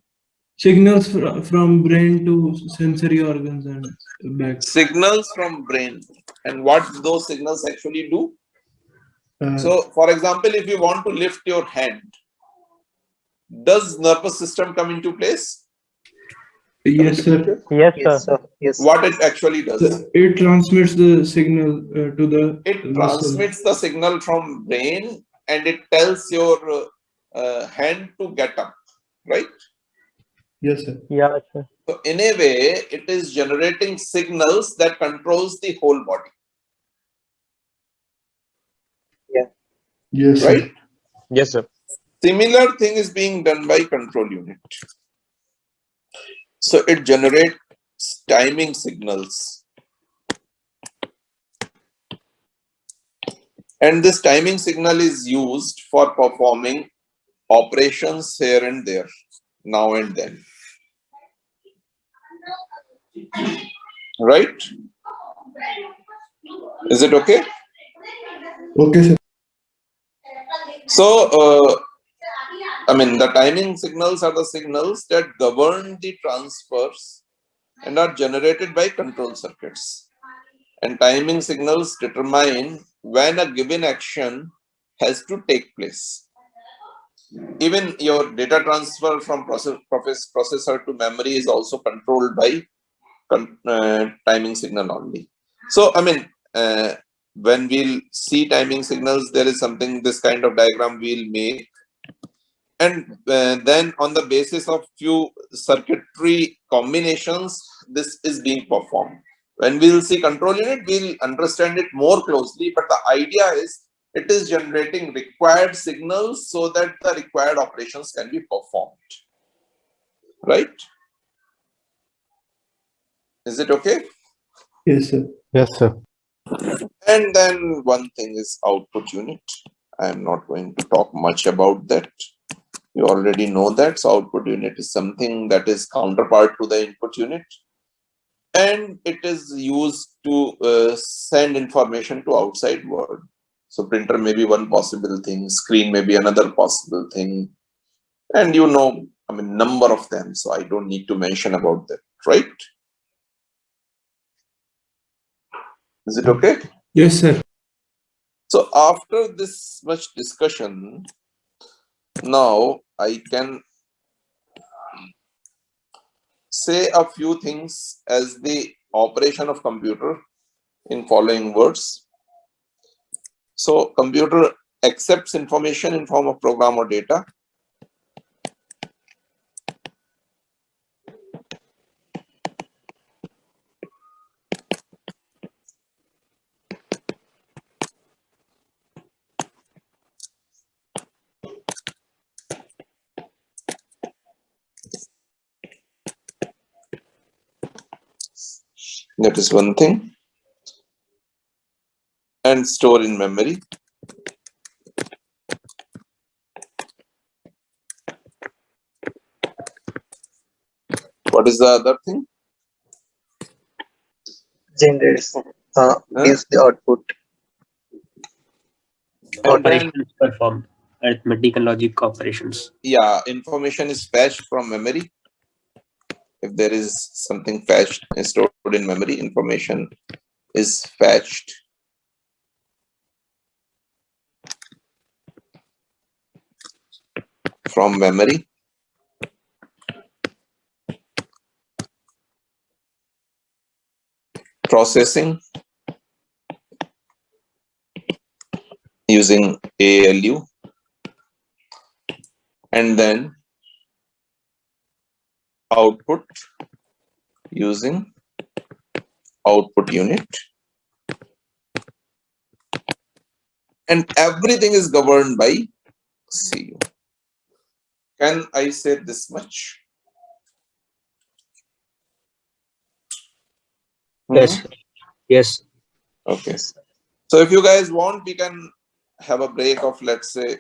S2: signals from brain to sensory organs and back.
S1: Signals from brain. And what those signals actually do? So, for example, if you want to lift your hand, does nervous system come into place?
S2: Yes, sir.
S3: Yes,
S7: Yes,
S3: sir.
S7: sir. Yes.
S1: What it actually does?
S2: It transmits the signal to the
S1: It
S2: muscle.
S1: transmits the signal from brain and it tells your hand to get up, right?
S2: Yes, sir.
S3: Yeah, sir.
S1: So in a way, it is generating signals that controls the whole body.
S7: Yeah.
S2: Yes,
S1: right?
S2: sir.
S9: Yes, sir.
S1: Similar thing is being done by control unit. So it generates timing signals. And this timing signal is used for performing operations here and there, now and then. Right? Is it okay?
S2: Okay, sir.
S1: So, the timing signals are the signals that govern the transfers and are generated by control circuits. And timing signals determine when a given action has to take place. Even your data transfer from processor to memory is also controlled by timing signal only. So, when we'll see timing signals, there is something, this kind of diagram we'll make. And then on the basis of few circuitry combinations, this is being performed. When we'll see control unit, we'll understand it more closely. But the idea is it is generating required signals so that the required operations can be performed. Right? Is it okay?
S2: Yes, sir.
S9: Yes, sir.
S1: And then one thing is output unit. I am not going to talk much about that. You already know that. So output unit is something that is counterpart to the input unit. And it is used to send information to outside world. So printer may be one possible thing, screen may be another possible thing. And number of them. So I don't need to mention about that, right? Is it okay?
S2: Yes, sir.
S1: So after this much discussion, Now I can say a few things as the operation of computer in following words. So computer accepts information in form of program or data. That is one thing. And store in memory. What is the other thing?
S7: Generates, gives the output.
S1: And then,
S14: Operations performed, arithmetic and logic operations.
S1: yeah, information is fetched from memory. If there is something fetched and stored in memory, information is fetched. From memory. Processing using ALU. And then output using output unit. And everything is governed by CU. Can I say this much?
S14: Yes. Yes.
S1: Okay. So if you guys want, we can have a break of, let's say,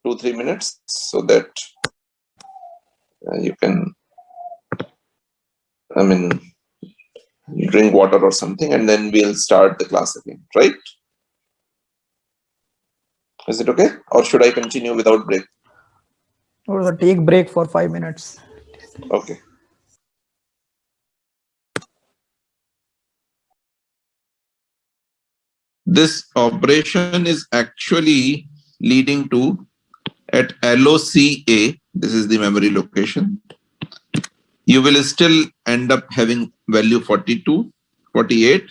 S1: 2-3 minutes so that you can, drink water or something, and then we'll start the class again, right? Is it okay? Or should I continue without break?
S8: Or take break for 5 minutes.
S1: Okay. This operation is actually leading to, at LOCA, this is the memory location, you will still end up having value 42, 48,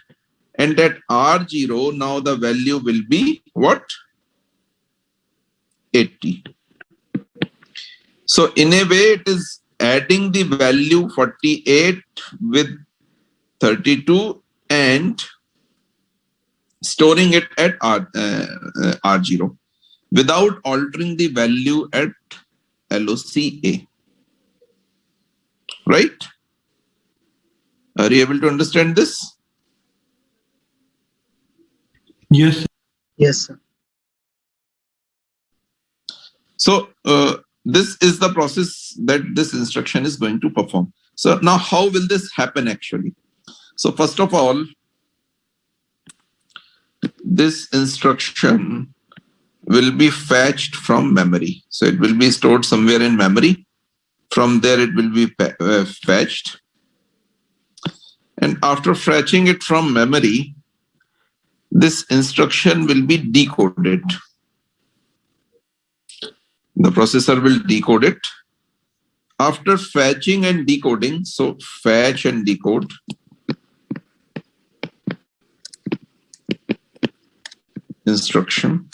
S1: and at R0, now the value will be what? 80. So in a way, it is adding the value 48 with 32 and storing it at R0 without altering the value at LOCA. Right? Are you able to understand this?
S2: Yes.
S7: Yes, sir.
S1: So this is the process that this instruction is going to perform. So now how will this happen actually? So first of all, this instruction will be fetched from memory. So it will be stored somewhere in memory. From there it will be fetched. And after fetching it from memory, this instruction will be decoded. The processor will decode it. After fetching and decoding, so fetch and decode, instruction.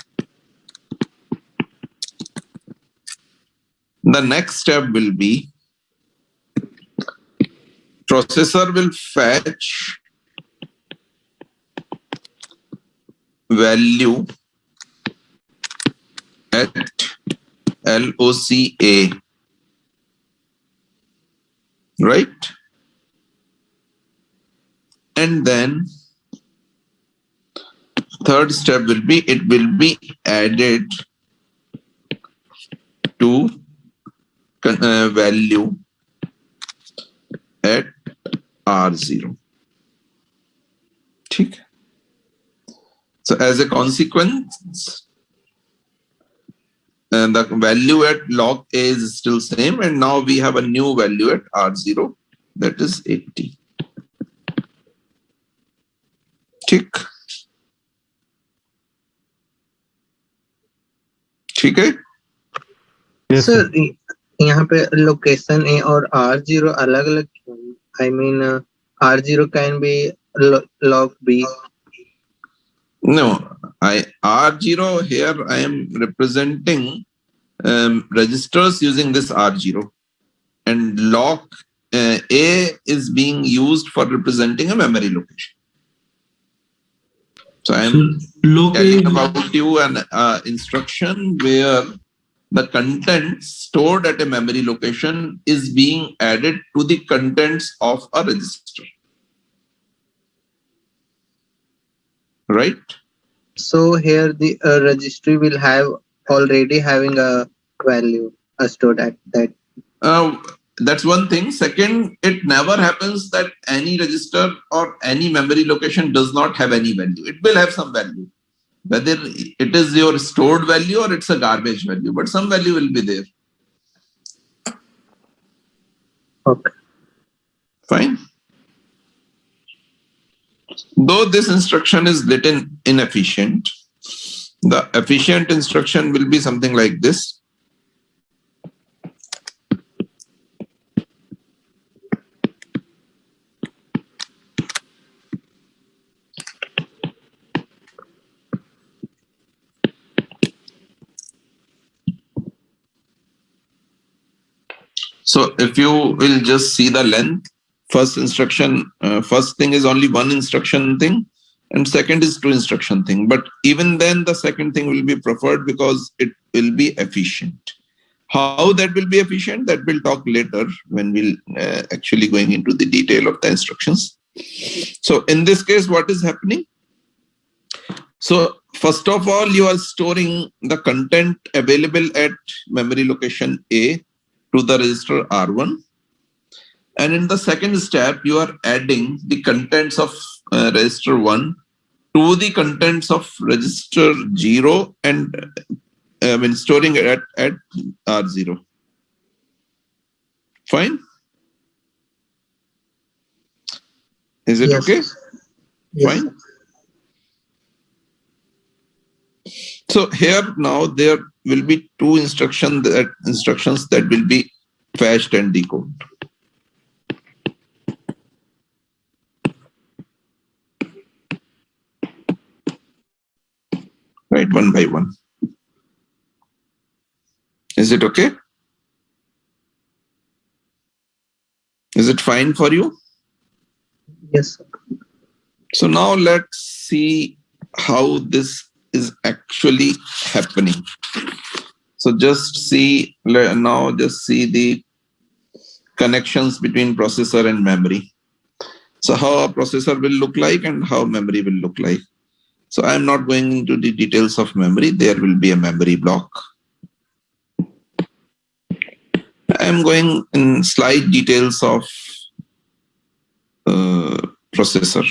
S1: The next step will be processor will fetch value at LOCA, right? And then third step will be, it will be added to value at R0. ठीक? So as a consequence, the value at log A is still same, and now we have a new value at R0, that is 80. ठीक? ठीक है?
S9: Yes, sir.
S7: Sir यहाँ पे location A और R0 अलग अलग क्यों? I mean R0 can be log B.
S1: No, R0 here I am representing registers using this R0, and lock A is being used for representing a memory location. So I am telling about you an instruction where the content stored at a memory location is being added to the contents of a register. Right?
S7: So here the registry will have already having a value stored at that.
S1: That's one thing. Second, it never happens that any register or any memory location does not have any value. It will have some value, whether it is your stored value or it's a garbage value, but some value will be there.
S7: Okay.
S1: Fine. Though this instruction is little inefficient, the efficient instruction will be something like this. So if you will just see the length, first instruction, first thing is only one instruction thing, and second is two instruction thing. But even then the second thing will be preferred because it will be efficient. How that will be efficient, that we'll talk later when we'll actually going into the detail of the instructions. So in this case, what is happening? So first of all, you are storing the content available at memory location A to the register R1. And in the second step, you are adding the contents of register 1 to the contents of register 0 and when storing it at R0. Fine? Is it okay?
S7: Yes.
S1: Fine. So here now there will be two instructions that will be fetched and decoded. Right, one by one. Is it okay? Is it fine for you?
S7: Yes, sir.
S1: So now let's see how this is actually happening. So just see now, just see the connections between processor and memory. So how a processor will look like and how memory will look like. So I'm not going into the details of memory. There will be a memory block. I'm going in slight details of processor.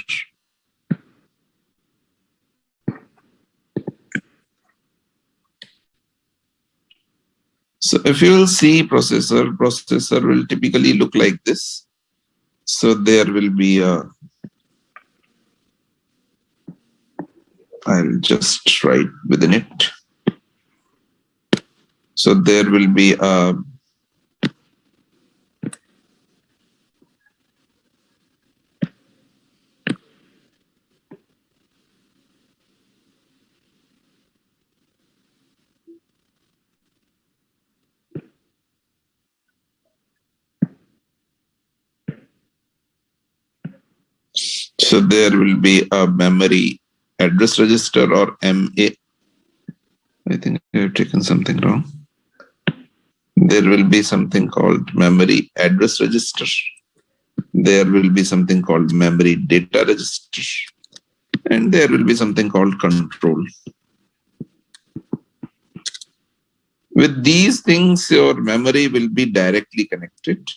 S1: So if you will see processor will typically look like this. So there will be a, I'll just write within it. So there will be a so there will be a memory address register or MA. I think I have taken something wrong. There will be something called memory address register. There will be something called memory data register. And there will be something called control. With these things, your memory will be directly connected.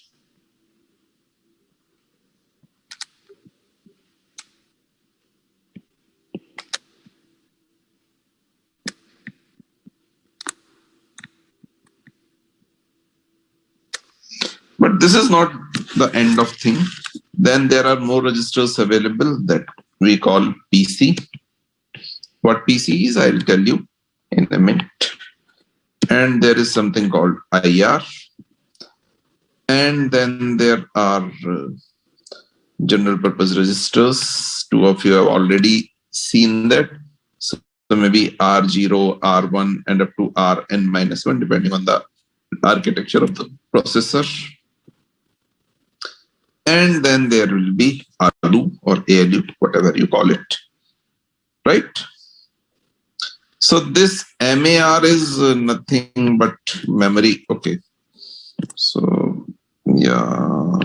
S1: But this is not the end of thing. Then there are more registers available that we call PC. What PC is, I'll tell you in a minute. and there is something called IR, and then there are general purpose registers. Two of you have already seen that. So maybe R0, R1, and up to Rn-1, depending on the architecture of the processor. And then there will be ALU or ALU, whatever you call it, right? So this MAR is nothing but memory. Okay. So, yeah.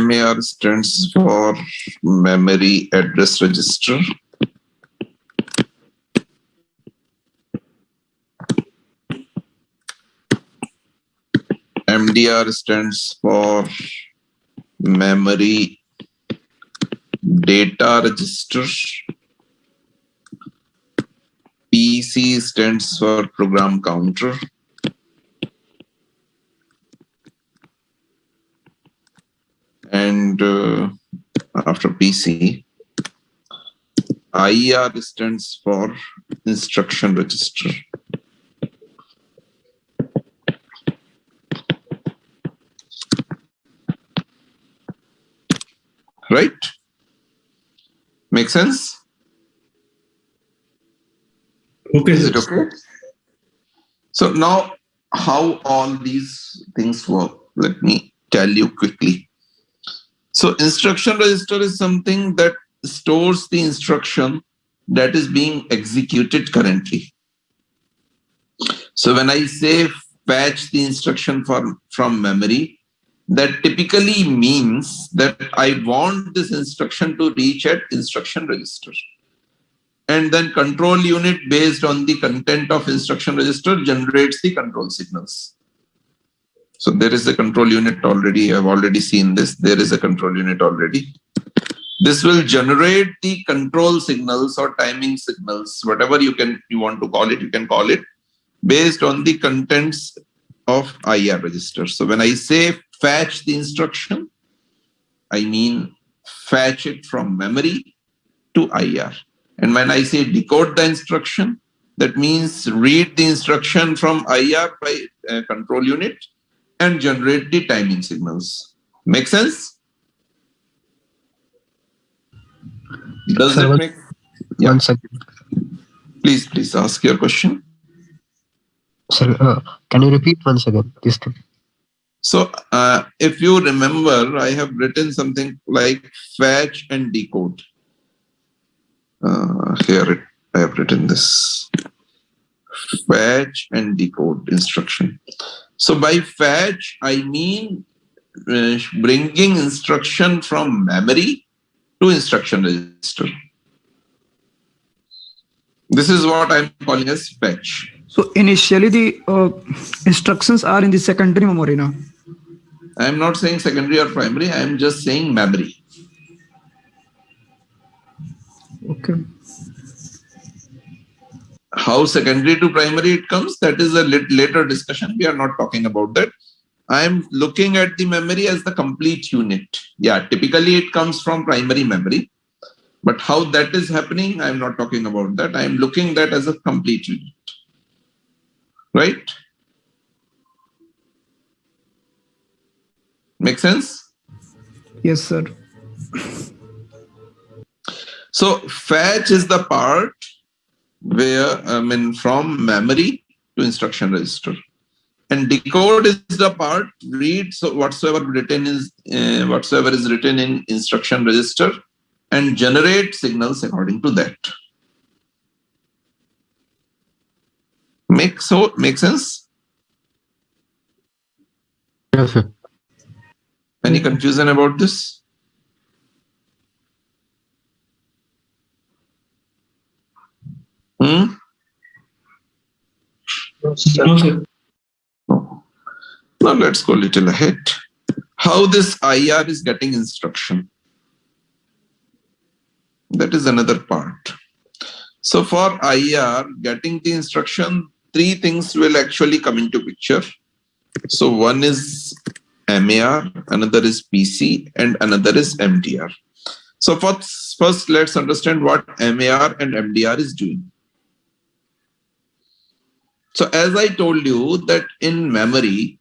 S1: MAR stands for Memory Address Register. MDR stands for Memory Data Register. PC stands for Program Counter. And after PC, IR stands for Instruction Register. Right? Make sense?
S2: Okay.
S1: Is it okay? So now how all these things work, let me tell you quickly. So instruction register is something that stores the instruction that is being executed currently. So when I say fetch the instruction from memory, that typically means that I want this instruction to reach at instruction register. And then control unit based on the content of instruction register generates the control signals. So there is a control unit already. I've already seen this. There is a control unit already. This will generate the control signals or timing signals, whatever you want to call it, you can call it, based on the contents of IR register. So when I say fetch the instruction, I mean fetch it from memory to IR. And when I say decode the instruction, that means read the instruction from IR by control unit and generate the timing signals. Make sense? Does
S14: Sir,
S1: it make? Yeah.
S14: One second.
S1: Please ask your question.
S14: Sir, can you repeat once again this thing?
S1: So if you remember, I have written something like fetch and decode. Here I have written this. Fetch and decode instruction. So by fetch, I mean bringing instruction from memory to instruction register. This is what I'm calling as fetch.
S8: So initially the instructions are in the secondary memory now.
S1: I'm not saying secondary or primary, I'm just saying memory.
S8: Okay.
S1: How secondary to primary it comes, that is a later discussion. We are not talking about that. I'm looking at the memory as the complete unit. Yeah, typically it comes from primary memory. But how that is happening, I'm not talking about that. I'm looking at that as a complete unit. Right? Make sense?
S8: Yes, sir.
S1: So fetch is the part where, from memory to instruction register. And decode is the part, read so whatsoever is written in instruction register and generate signals according to that. Make sense?
S14: Yes, sir.
S1: Any confusion about this? No,
S2: sir.
S1: Now let's go a little ahead. How this IR is getting instruction. That is another part. So for IR, getting the instruction, three things will actually come into picture. So one is MAR, another is PC, and another is MDR. So first let's understand what MAR and MDR is doing. So as I told you that in memory,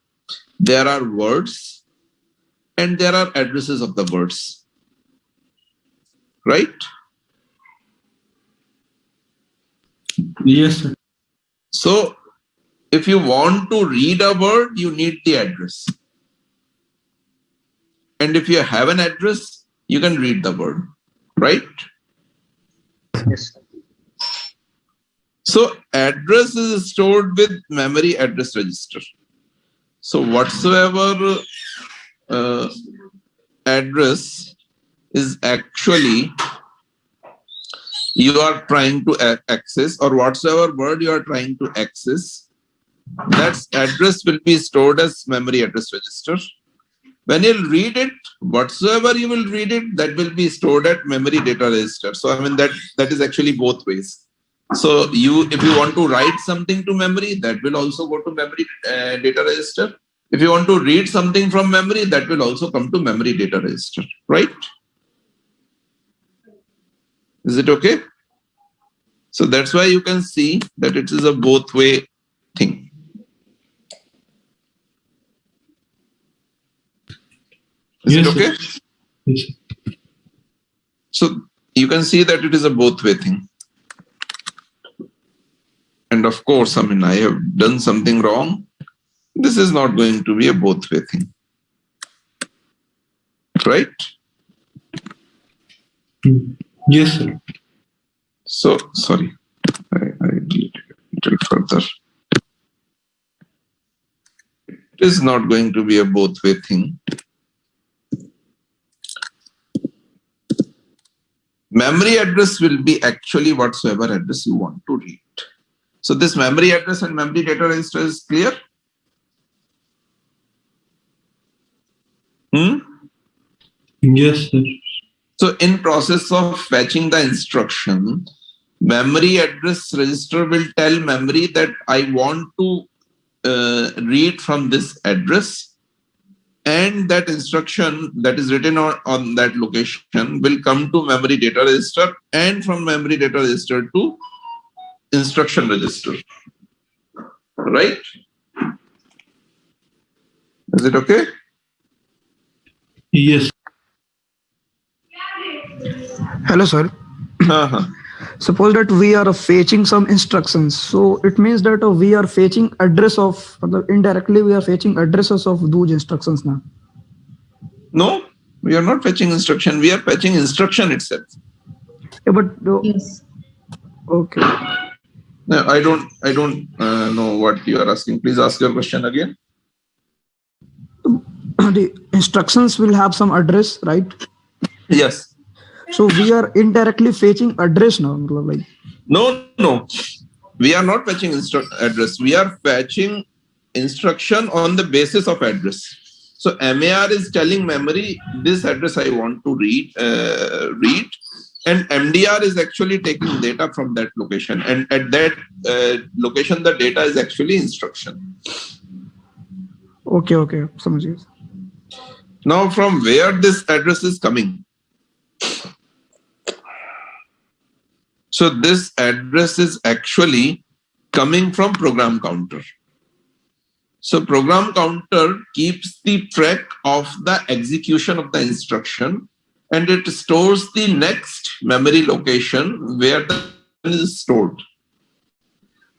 S1: there are words and there are addresses of the words, right?
S2: Yes, sir.
S1: So if you want to read a word, you need the address. And if you have an address, you can read the word, right?
S5: Yes.
S1: So address is stored with memory address register. So whatsoever address is actually you are trying to access, or whatsoever word you are trying to access, that address will be stored as memory address register. When you'll read it, whatsoever you will read it, that will be stored at memory data register. So I mean that is actually both ways. So if you want to write something to memory, that will also go to memory data register. If you want to read something from memory, that will also come to memory data register, right? Is it okay? So that's why you can see that it is a both way thing. Is
S2: Yes,
S1: it okay?
S2: sir. Yes, sir.
S1: So you can see that it is a both way thing. And of course, I mean, I have done something wrong. This is not going to be a both way thing. Right?
S2: Yes, sir.
S1: So, sorry, I deleted it a little further. It is not going to be a both way thing. Memory address will be actually whatsoever address you want to read. So this memory address and memory data register is clear?
S2: Yes, sir.
S1: So in process of fetching the instruction, memory address register will tell memory that I want to read from this address, and that instruction that is written on that location will come to memory data register, and from memory data register to instruction register. Right? Is it okay?
S2: Yes.
S8: Hello, sir. Suppose that we are fetching some instructions. So it means that we are fetching address of, indirectly we are fetching addresses of those instructions now.
S1: No, we are not fetching instruction. We are fetching instruction itself.
S8: Yeah, but yes. Okay.
S1: No, I don't know what you are asking. Please ask your question again.
S8: The instructions will have some address, right?
S1: Yes.
S8: So we are indirectly fetching address now. Like.
S1: No. We are not fetching address. We are fetching instruction on the basis of address. So MAR is telling memory this address I want to read, and MDR is actually taking data from that location, and at that location the data is actually instruction.
S8: Okay. Samajh.
S1: Now from where this address is coming? So this address is actually coming from program counter. So program counter keeps the track of the execution of the instruction, and it stores the next memory location where the is stored.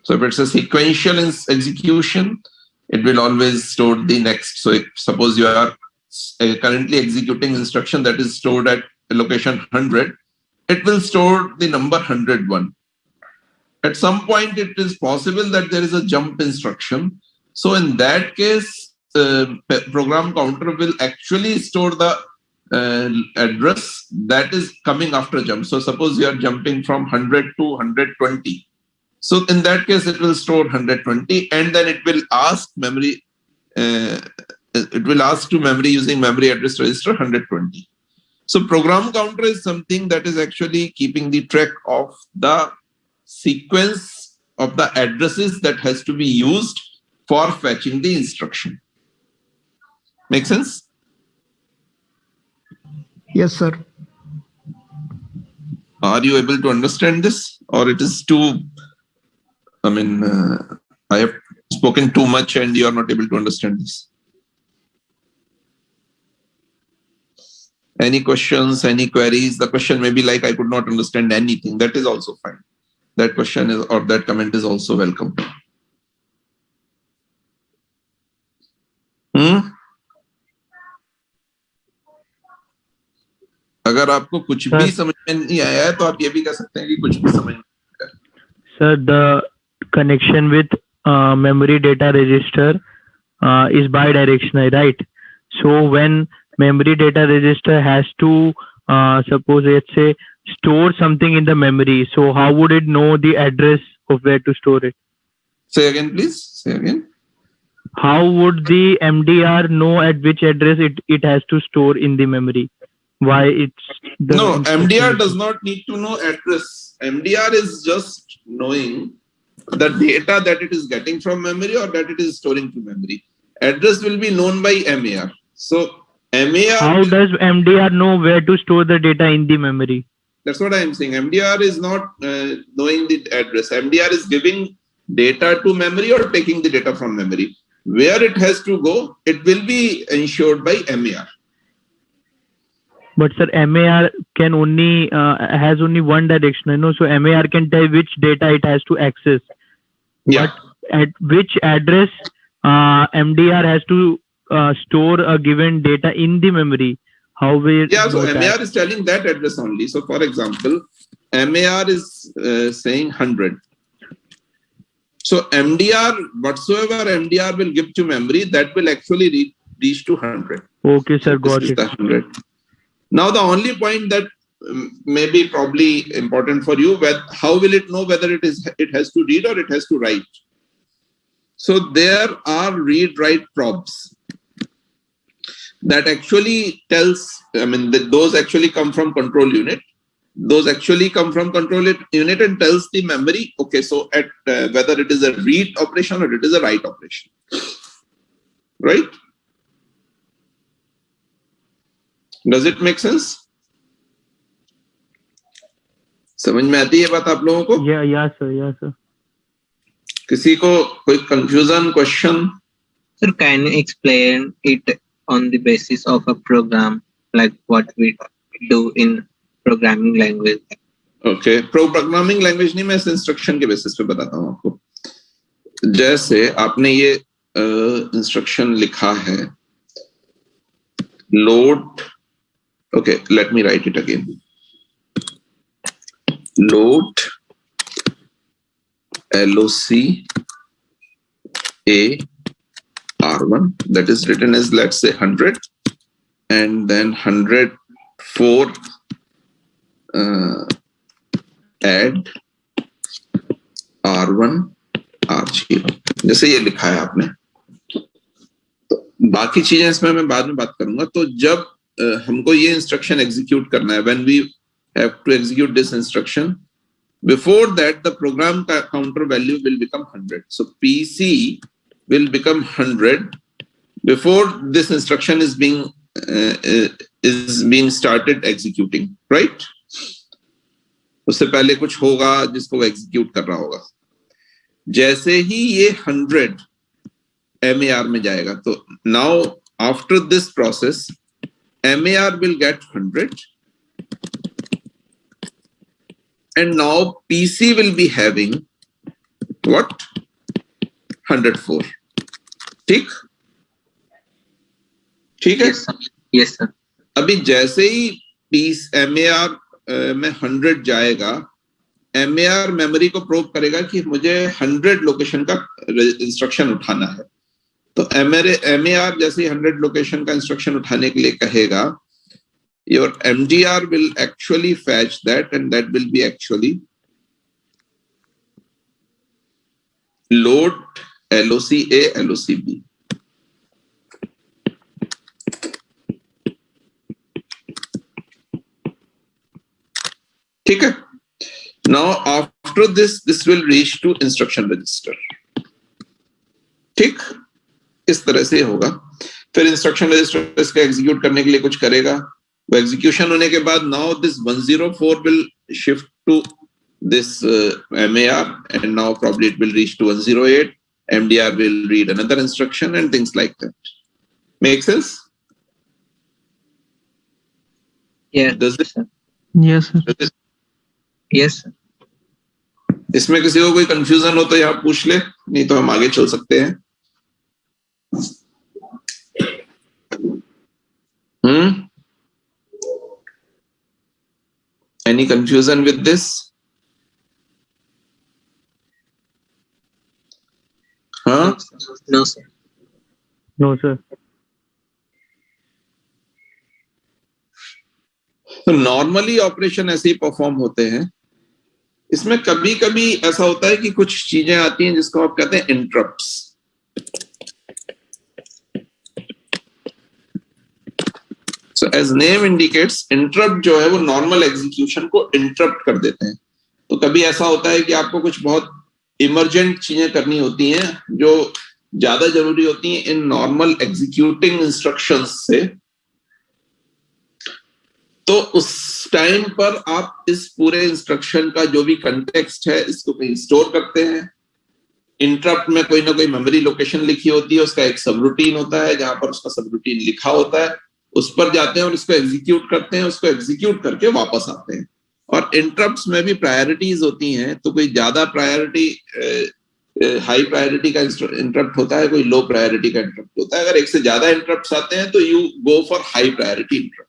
S1: So if it's a sequential execution, it will always store the next. So if suppose you are currently executing instruction that is stored at location 100, it will store the number 101. At some point, it is possible that there is a jump instruction. So in that case, program counter will actually store the address that is coming after jump. So suppose you are jumping from 100 to 120. So in that case, it will store 120, and then it will ask memory. It will ask to memory using memory address register 120. So program counter is something that is actually keeping the track of the sequence of the addresses that has to be used for fetching the instruction. Make sense?
S11: Yes, sir.
S1: Are you able to understand this, or it is too, I mean, I have spoken too much and you are not able to understand this? Any questions, any queries? The question may be like, I could not understand anything. That is also fine. That question is, or that comment is also welcome. अगर आपको कुछ भी समझ में नहीं आया है तो आप ये भी कह सकते हैं कि कुछ भी समझ नहीं आया.
S13: Sir, the connection with memory data register is bidirectional, right? So when memory data register has to suppose let's say store something in the memory, so how would it know the address of where to store it?
S1: Say again, please. Say again.
S13: How would the MDR know at which address it has to store in the memory? Why it's the
S1: No,
S13: instruction
S1: MDR
S13: is-
S1: does not need to know address. MDR is just knowing the data that it is getting from memory or that it is storing to memory. Address will be known by MAR. So MAR.
S13: How does MDR know where to store the data in the memory?
S1: That's what I am saying. MDR is not knowing the address. MDR is giving data to memory or taking the data from memory. Where it has to go, it will be ensured by MAR.
S13: But sir, MAR can only has only one direction, you know. So MAR can tell which data it has to access.
S1: Yeah.
S13: But at which address MDR has to store a given data in the memory? How will
S1: Yeah, so
S13: know
S1: MAR
S13: that?
S1: is telling that address only. So for example, MAR is saying 100. So MDR, whatsoever MDR will give to memory, that will actually reach to 100.
S13: Okay, sir,
S1: So
S13: got
S1: this is
S13: it.
S1: the 100. Now the only point that may be probably important for you, how will it know whether it has to read or it has to write? So there are read-write probes that actually tells, I mean, those actually come from control unit. Those actually come from control unit and tells the memory, okay, so at whether it is a read operation or it is a write operation, right? Does it make sense? समझ में आती है बात आप लोगों को?
S13: Yeah, sir.
S1: किसी को कोई confusion, question?
S7: Sir, can you explain it on the basis of a program, like what we do in programming language?
S1: Okay, programming language नहीं, मैं इस इंस्ट्रक्शन के बेसिस पे बताता हूँ आपको. जैसे आपने ये इंस्ट्रक्शन लिखा है, load. Okay, let me write it again. Load LOC A R1, that is written as, let's say, 100, and then 104 add R1 R0, जैसे ये लिखा है आपने. तो बाकी चीजें इसमें मैं बाद में बात करूंगा. तो जब हमको ये इंस्ट्रक्शन एग्जीक्यूट करना है, when we have to execute this instruction, before that the program counter value will become 100. So PC will become 100 before this instruction is being started executing, right? उससे पहले कुछ होगा जिसको वो एग्जीक्यूट कर रहा होगा. जैसे ही ये 100 MAR में जाएगा, तो now after this process MAR will get 100 and now PC will be having what? 104. ठीक है?
S7: Yes, sir.
S1: अभी जैसे ही MAR में 100 जाएगा, MAR मेमोरी को प्रोब करेगा कि मुझे 100 लोकेशन का इंस्ट्रक्शन उठाना है. तो MAR जैसे ही 100 लोकेशन का इंस्ट्रक्शन उठाने के लिए कहेगा, your MDR will actually fetch that, and that will be actually load LOCA LOCB. ठीक है? Now after after this will reach to instruction register. ठीक, इस तरह से होगा. फिर इंस्ट्रक्शन रजिस्टर इसका एग्जीक्यूट करने के लिए कुछ करेगा. वो एग्जीक्यूशन होने के बाद now this 104 will shift to this MAR, and now probably it will reach to 108. MDR will read another instruction and things like that. Make sense?
S7: Yeah.
S1: Does it?
S13: Yes, sir.
S1: Does it?
S7: Yes, sir.
S1: इसमें किसी को कोई confusion हो तो यहाँ पूछ ले, नहीं तो हम आगे चल सकते हैं. Any confusion with this? Huh?
S7: No, sir.
S13: No, sir.
S1: तो नॉर्मली ऑपरेशन ऐसे ही परफॉर्म होते हैं. इसमें कभी कभी ऐसा होता है कि कुछ चीजें आती हैं जिसको आप कहते हैं interrupts. So as name indicates, interrupt जो है वो नॉर्मल एग्जीक्यूशन को इंटरप्ट कर देते हैं. तो कभी ऐसा होता है कि आपको कुछ बहुत इमरजेंट चीजें करनी होती हैं जो ज्यादा जरूरी होती हैं इन नॉर्मल एग्जीक्यूटिंग इंस्ट्रक्शंस से. तो उस टाइम पर आप इस पूरे इंस्ट्रक्शन का जो भी कंटेक्स्ट है इसको कहीं स्टोर करते हैं. इंटरप्ट में कोई ना कोई मेमोरी लोकेशन लिखी होती है, उसका एक सब रूटीन होता है जहां पर उसका सब रूटीन लिखा होता है. उस पर जाते हैं और उसको एग्जीक्यूट करते हैं, उसको एग्जीक्यूट करके वापस आते हैं. और इंटरप्ट्स में भी प्रायोरिटीज होती हैं. तो कोई ज्यादा प्रायोरिटी, हाई प्रायोरिटी का इंटरप्ट होता है, कोई लो प्रायोरिटी का इंटरप्ट होता है. अगर एक से ज्यादा इंटरप्ट्स आते हैं तो you go for high priority interrupt.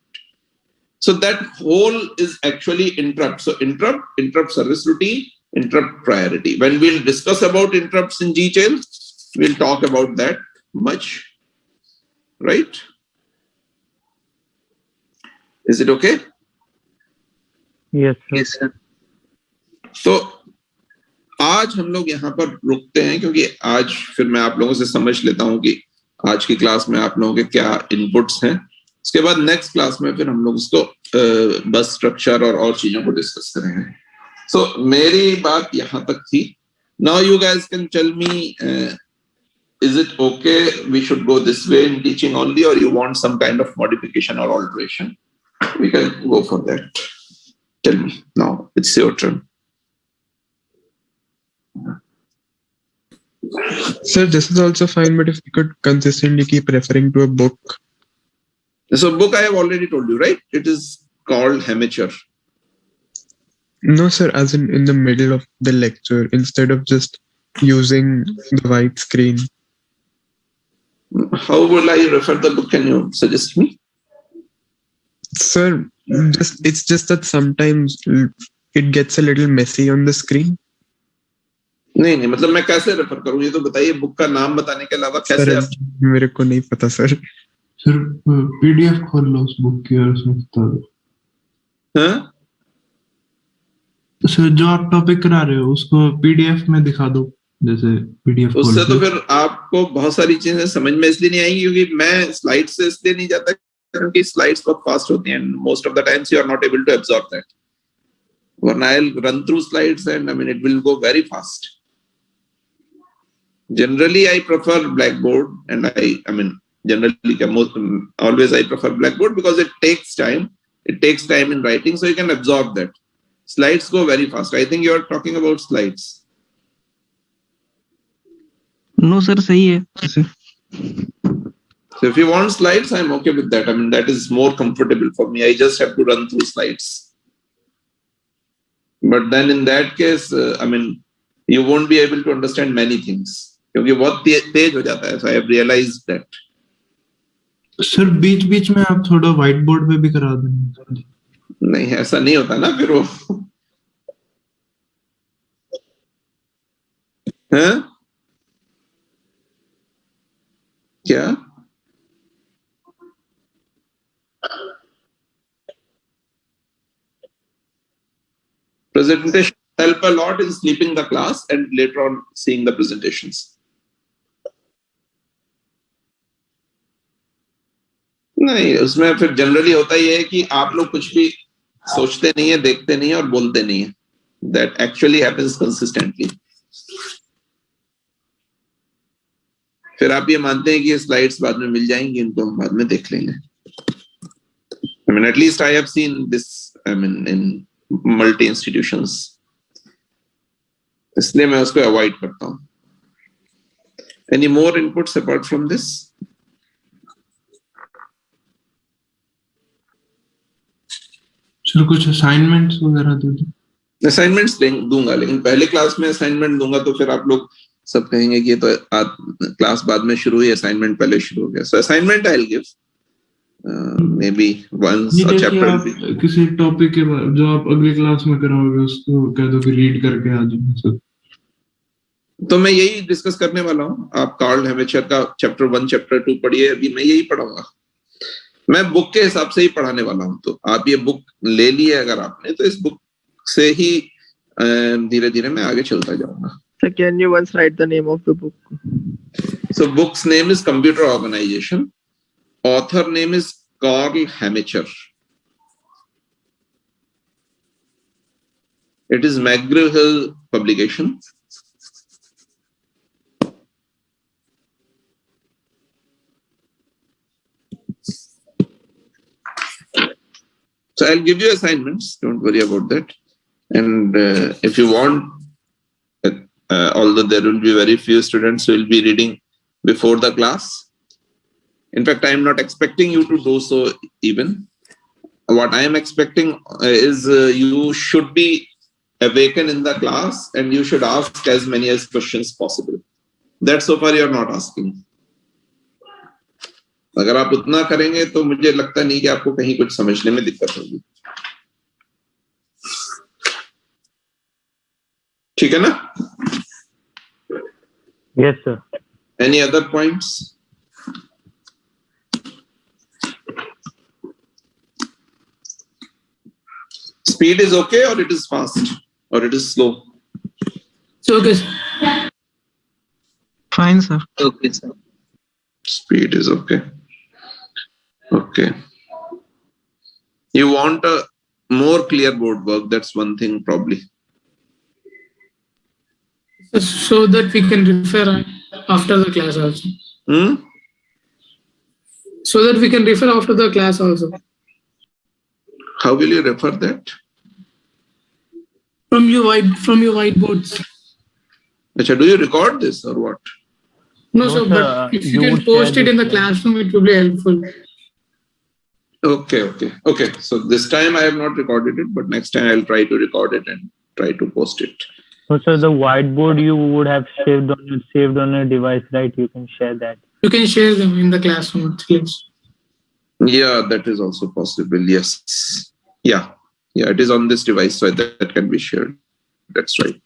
S1: So that whole is actually interrupt. So interrupt service routine, interrupt priority. When we'll discuss about interrupts in detail, we'll talk about that much, right? Is it okay?
S13: Yes, sir.
S7: Yes, sir.
S1: तो आज हम लोग यहाँ पर रुकते हैं क्योंकि आज फिर मैं आप लोगों से समझ लेता हूँ कि आज की क्लास में आप लोगों के क्या इनपुट्स हैं. उसके बाद नेक्स्ट क्लास में फिर हम लोग इसको बस स्ट्रक्चर और चीजों को डिस्कस करेंगे. सो मेरी बात यहाँ तक थी. Now you guys can tell me, is it okay we should go this way in teaching only, और you want some kind of modification और alteration? We can go for that. Tell me now, it's your turn.
S10: Sir, this is also fine, but if you could consistently keep referring to a book.
S1: So book I have already told you, right? It is called Amateur.
S10: No, sir, as in the middle of the lecture, instead of just using the white screen.
S1: How will I refer the book? Can you suggest me?
S10: Sir, it's just that sometimes it gets a little messy on the screen.
S1: नहीं, मतलब मैं कैसे refer करूं ये तो बताइए. Book का नाम बताने के अलावा कैसे आप...
S10: मेरे को नहीं पता सर.
S2: सर पीडीएफ खोल लो उस बुक की और उसमें बता दो.
S1: हाँ
S2: सर जो आप टॉपिक करा रहे हो उसको पीडीएफ में दिखा दो. जैसे पीडीएफ
S1: उससे तो फिर आपको बहुत सारी चीजें समझ में इसलिए नहीं आएंगी क्योंकि मैं स्लाइड से इसलिए नहीं जाता क्योंकि स्लाइड्स बहुत फास्ट होती हैं. Most of the times you are not able to absorb that. वरना I will run through slides and I mean it will go very fast. Generally, I prefer Blackboard, and I mean, generally, always I prefer Blackboard because it takes time. It takes time in writing, so you can absorb that. Slides go very fast. I think you are talking about slides.
S13: No, sir, सही है.
S1: So if you want slides, I'm okay with that. I mean, that is more comfortable for me. I just have to run through slides. But then in that case, I mean, you won't be able to understand many things. क्योंकि बहुत तेज हो जाता है. So I have realized that.
S2: Sir बीच बीच में आप थोड़ा व्हाइट बोर्ड पे भी करा देंगे.
S1: नहीं, ऐसा नहीं होता ना फिर वो. हैं क्या? Presentation help a lot in sleeping the class and later on seeing the presentations. नहीं, उसमें फिर जनरली होता ही है कि आप लोग कुछ भी सोचते नहीं है, देखते नहीं है और बोलते नहीं है. that actually happens consistently. फिर आप ये मानते हैं कि ये स्लाइड्स बाद में मिल जाएंगी, इनको हम बाद में देख लेंगे. I mean, at least I have seen this, I mean, in multi institutions. इसलिए मैं उसको अवॉइड करता हूँ. Any more inputs apart from this?
S2: Sir कुछ असाइनमेंट्स वगैरह दे दो.
S1: असाइनमेंट्स दूंगा, लेकिन पहले क्लास में असाइनमेंट दूंगा तो फिर आप लोग सब कहेंगे कि ये तो क्लास बाद में शुरू हुई, असाइनमेंट पहले शुरू हो गया. So assignment I will give maybe once a chapter.
S2: किसी टॉपिक के जो आप अगली क्लास में कराओगे उसको कह दो कि रीड करके आ जाओ सर.
S1: तो मैं यही डिस्कस करने वाला हूँ. आप कार्ल हैमेचर का चैप्टर 1 चैप्टर 2 पढ़िए. अभी मैं यही पढ़ाऊंगा. मैं बुक के हिसाब से ही पढ़ाने वाला हूँ. तो आप ये बुक ले लिए अगर आपने, तो इस बुक से ही धीरे धीरे मैं आगे चलता जाऊंगा.
S15: So can you once write the name of the book?
S1: So book's name is Computer Organization. Author name is Carl Hamacher. It is McGraw-Hill publication. So I'll give you assignments. Don't worry about that. And if you want, although there will be very few students who will be reading before the class. In fact, I am not expecting you to do so even. What I am expecting is you should be awakened in the class and you should ask as many as questions possible. That so far you are not asking. अगर आप उतना करेंगे तो मुझे लगता नहीं कि आपको कहीं कुछ समझने में दिक्कत होगी. ठीक है ना?
S13: Yes, sir.
S1: Any other points? Speed is okay or it is fast or it is slow?
S15: It's okay.
S7: Fine, sir. Okay, sir.
S1: Speed is okay. Okay. You want a more clear board work. That's one thing probably.
S15: So that we can refer after the class also. So that we can refer after the class also.
S1: How will you refer that?
S15: From your whiteboards.
S1: Achha, do you record this or what?
S15: No, sir, but if you can post it in the classroom, it will be helpful.
S1: Okay. So this time I have not recorded it, but next time I'll try to record it and try to post it.
S13: So the whiteboard you would have saved on your device, right? You can share that.
S15: You can share them in the classroom, please.
S1: Yeah, that is also possible. Yes. Yeah, it is on this device, so that can be shared. That's right.